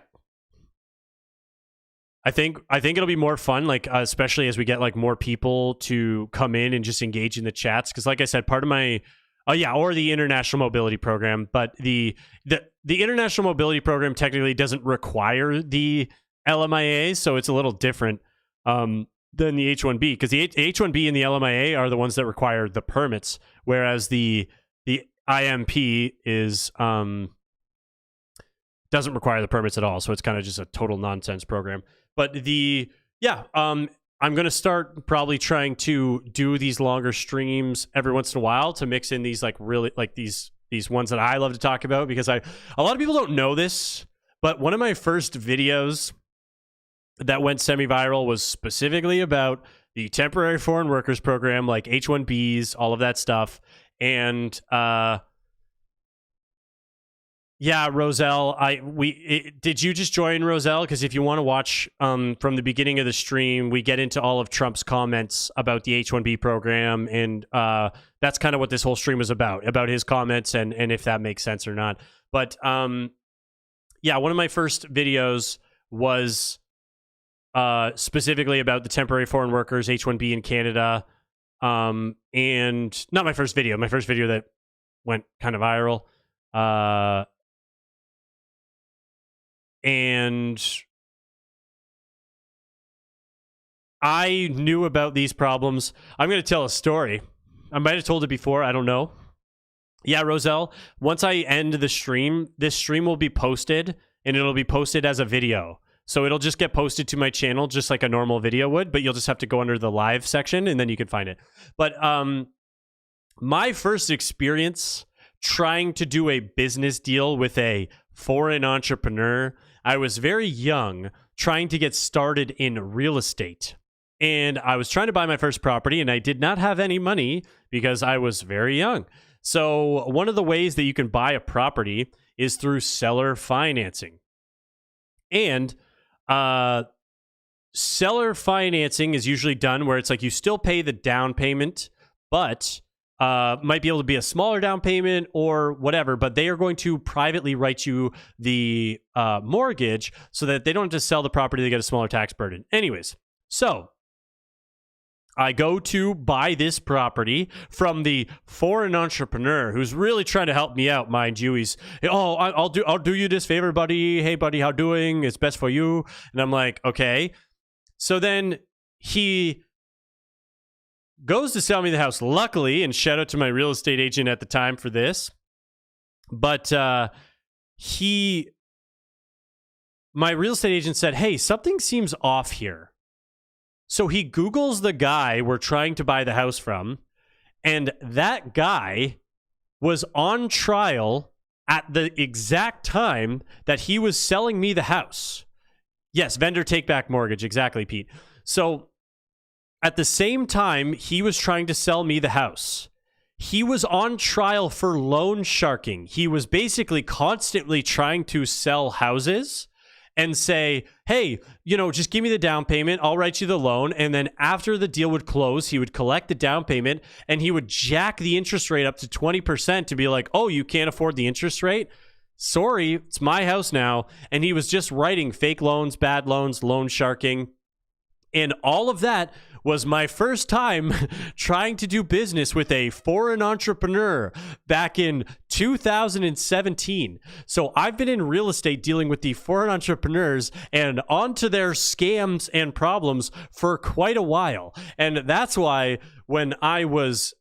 I think it'll be more fun, like, especially as we get, like, more people to come in and just engage in the chats. Because, like I said, part of my, or the International Mobility Program, but the International Mobility Program technically doesn't require the LMIA, so it's a little different than the H-1B, because the H-1B and the LMIA are the ones that require the permits, whereas the IMP is doesn't require the permits at all, so it's kind of just a total nonsense program. But I'm going to start probably trying to do these longer streams every once in a while to mix in these, like, really, like, these ones that I love to talk about, because a lot of people don't know this, but one of my first videos that went semi-viral was specifically about the temporary foreign workers program, like H-1Bs, all of that stuff. And yeah, Roselle, did you just join, Roselle? Because if you want to watch from the beginning of the stream, we get into all of Trump's comments about the H-1B program, and that's kind of what this whole stream was about his comments and if that makes sense or not. But yeah, one of my first videos was specifically about the temporary foreign workers, H-1B in Canada, and not my first video that went kind of viral. And I knew about these problems. I'm going to tell a story. I might have told it before. I don't know. Yeah, Roselle, once I end the stream, this stream will be posted, and it'll be posted as a video. So it'll just get posted to my channel just like a normal video would, but you'll just have to go under the live section, and then you can find it. But my first experience trying to do a business deal with a foreign entrepreneur, I was very young, trying to get started in real estate. And I was trying to buy my first property, and I did not have any money because I was very young. So one of the ways that you can buy a property is through seller financing. And seller financing is usually done where it's like you still pay the down payment, but might be able to be a smaller down payment or whatever, but they are going to privately write you the mortgage so that they don't have to sell the property, they get a smaller tax burden. Anyways, so I go to buy this property from the foreign entrepreneur who's really trying to help me out, mind you. He's, oh, I'll do you this favor, buddy. Hey, buddy, how doing? It's best for you. And I'm like, okay. So then he goes to sell me the house, luckily, and shout out to my real estate agent at the time for this. But my real estate agent said, hey, something seems off here. So he Googles the guy we're trying to buy the house from, and that guy was on trial at the exact time that he was selling me the house. Yes, vendor take-back mortgage, exactly, Pete. So at the same time he was trying to sell me the house, he was on trial for loan sharking. He was basically constantly trying to sell houses and say, hey, just give me the down payment. I'll write you the loan. And then after the deal would close, he would collect the down payment and he would jack the interest rate up to 20% to be like, oh, you can't afford the interest rate? Sorry, it's my house now. And he was just writing fake loans, bad loans, loan sharking. And all of that was my first time trying to do business with a foreign entrepreneur back in 2017. So I've been in real estate dealing with the foreign entrepreneurs and onto their scams and problems for quite a while. And that's why when I was...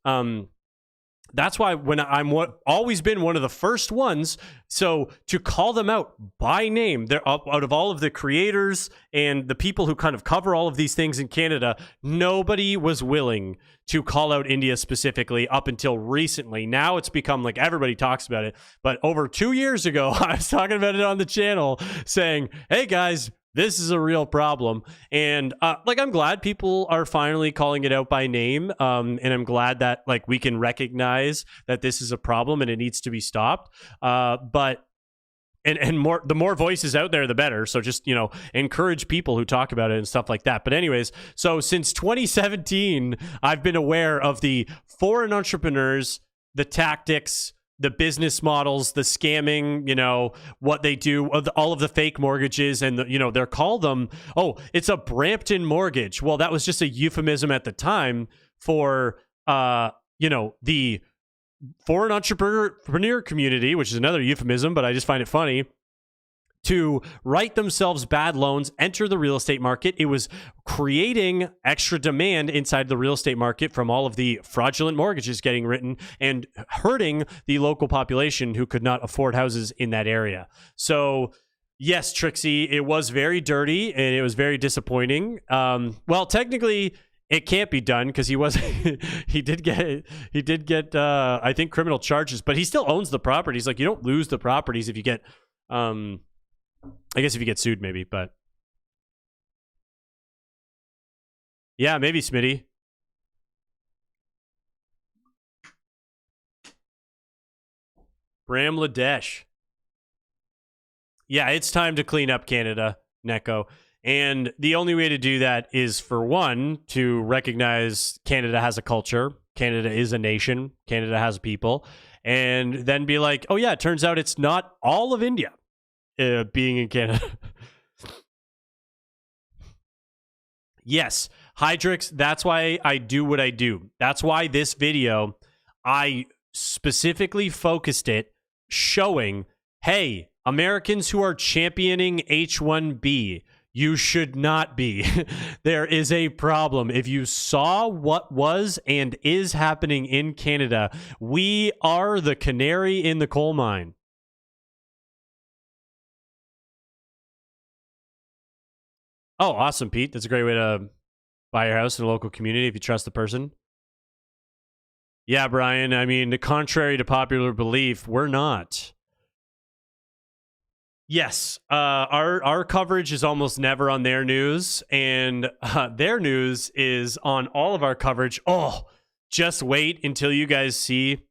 always been one of the first ones. So to call them out by name, they're out of all of the creators and the people who kind of cover all of these things in Canada, nobody was willing to call out India specifically up until recently. Now it's become like everybody talks about it. But over 2 years ago, I was talking about it on the channel saying, hey guys, this is a real problem. And I'm glad people are finally calling it out by name. And I'm glad that we can recognize that this is a problem and it needs to be stopped. The more voices out there, the better. So just, encourage people who talk about it and stuff like that. But anyways, so since 2017, I've been aware of the foreign entrepreneurs, the tactics, the business models, the scamming, what they do, all of the fake mortgages, and they're called them, oh, it's a Brampton mortgage. Well, that was just a euphemism at the time for, the foreign entrepreneur community, which is another euphemism, but I just find it funny, to write themselves bad loans, enter the real estate market. It was creating extra demand inside the real estate market from all of the fraudulent mortgages getting written and hurting the local population who could not afford houses in that area. So yes, Trixie, it was very dirty and it was very disappointing. Well, technically it can't be done because he did get I think criminal charges, but he still owns the properties. You don't lose the properties if you get I guess if you get sued, maybe, but yeah, maybe Smitty. Bram Ladesh. Yeah, it's time to clean up Canada, Neko. And the only way to do that is, for one, to recognize Canada has a culture. Canada is a nation. Canada has people. And then be like, oh yeah, it turns out it's not all of India. Being in Canada. Yes, Hydrix, that's why I do what I do. That's why this video, I specifically focused it showing, hey, Americans who are championing H-1B, you should not be. There is a problem. If you saw what was and is happening in Canada, we are the canary in the coal mine. Oh, awesome, Pete. That's a great way to buy your house in a local community if you trust the person. Yeah, Brian. I mean, contrary to popular belief, we're not. Yes, our coverage is almost never on their news, and their news is on all of our coverage. Oh, just wait until you guys see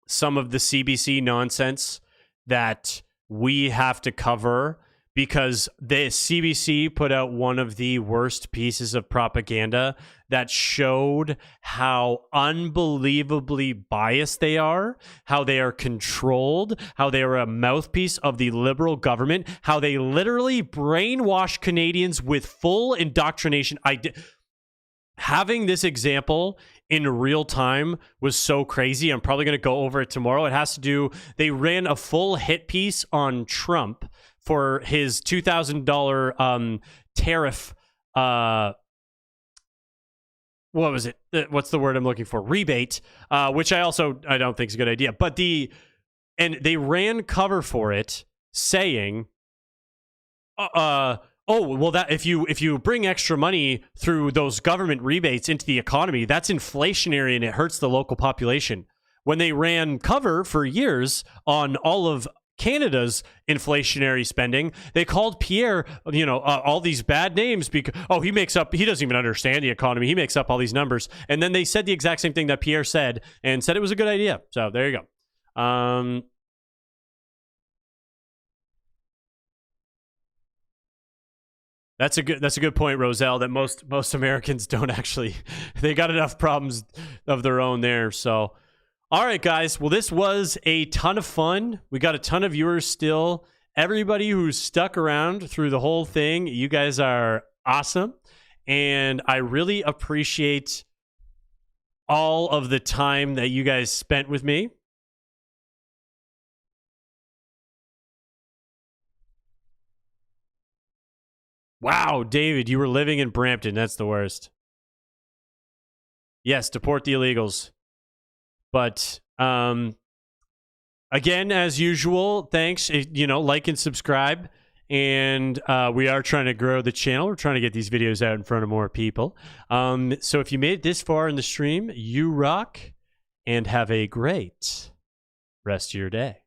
some of the CBC nonsense that we have to cover, because the CBC put out one of the worst pieces of propaganda that showed how unbelievably biased they are, how they are controlled, how they are a mouthpiece of the Liberal government, how they literally brainwash Canadians with full indoctrination. Having this example in real time was so crazy. I'm probably going to go over it tomorrow. It has to do, they ran a full hit piece on Trump for his $2,000 tariff, what was it? What's the word I'm looking for? Rebate, which I don't think is a good idea. But and they ran cover for it saying, oh, well, that if you bring extra money through those government rebates into the economy, that's inflationary and it hurts the local population. When they ran cover for years on all of Canada's inflationary spending. They called Pierre, all these bad names because, he doesn't even understand the economy. He makes up all these numbers. And then they said the exact same thing that Pierre said and said it was a good idea. So there you go. That's a good point, Roselle, that most Americans don't actually, they got enough problems of their own there. So, all right, guys. Well, this was a ton of fun. We got a ton of viewers still. Everybody who's stuck around through the whole thing, you guys are awesome. And I really appreciate all of the time that you guys spent with me. Wow, David, you were living in Brampton. That's the worst. Yes, deport the illegals. But again, as usual, thanks. Like and subscribe. And we are trying to grow the channel. We're trying to get these videos out in front of more people. So if you made it this far in the stream, you rock. And have a great rest of your day.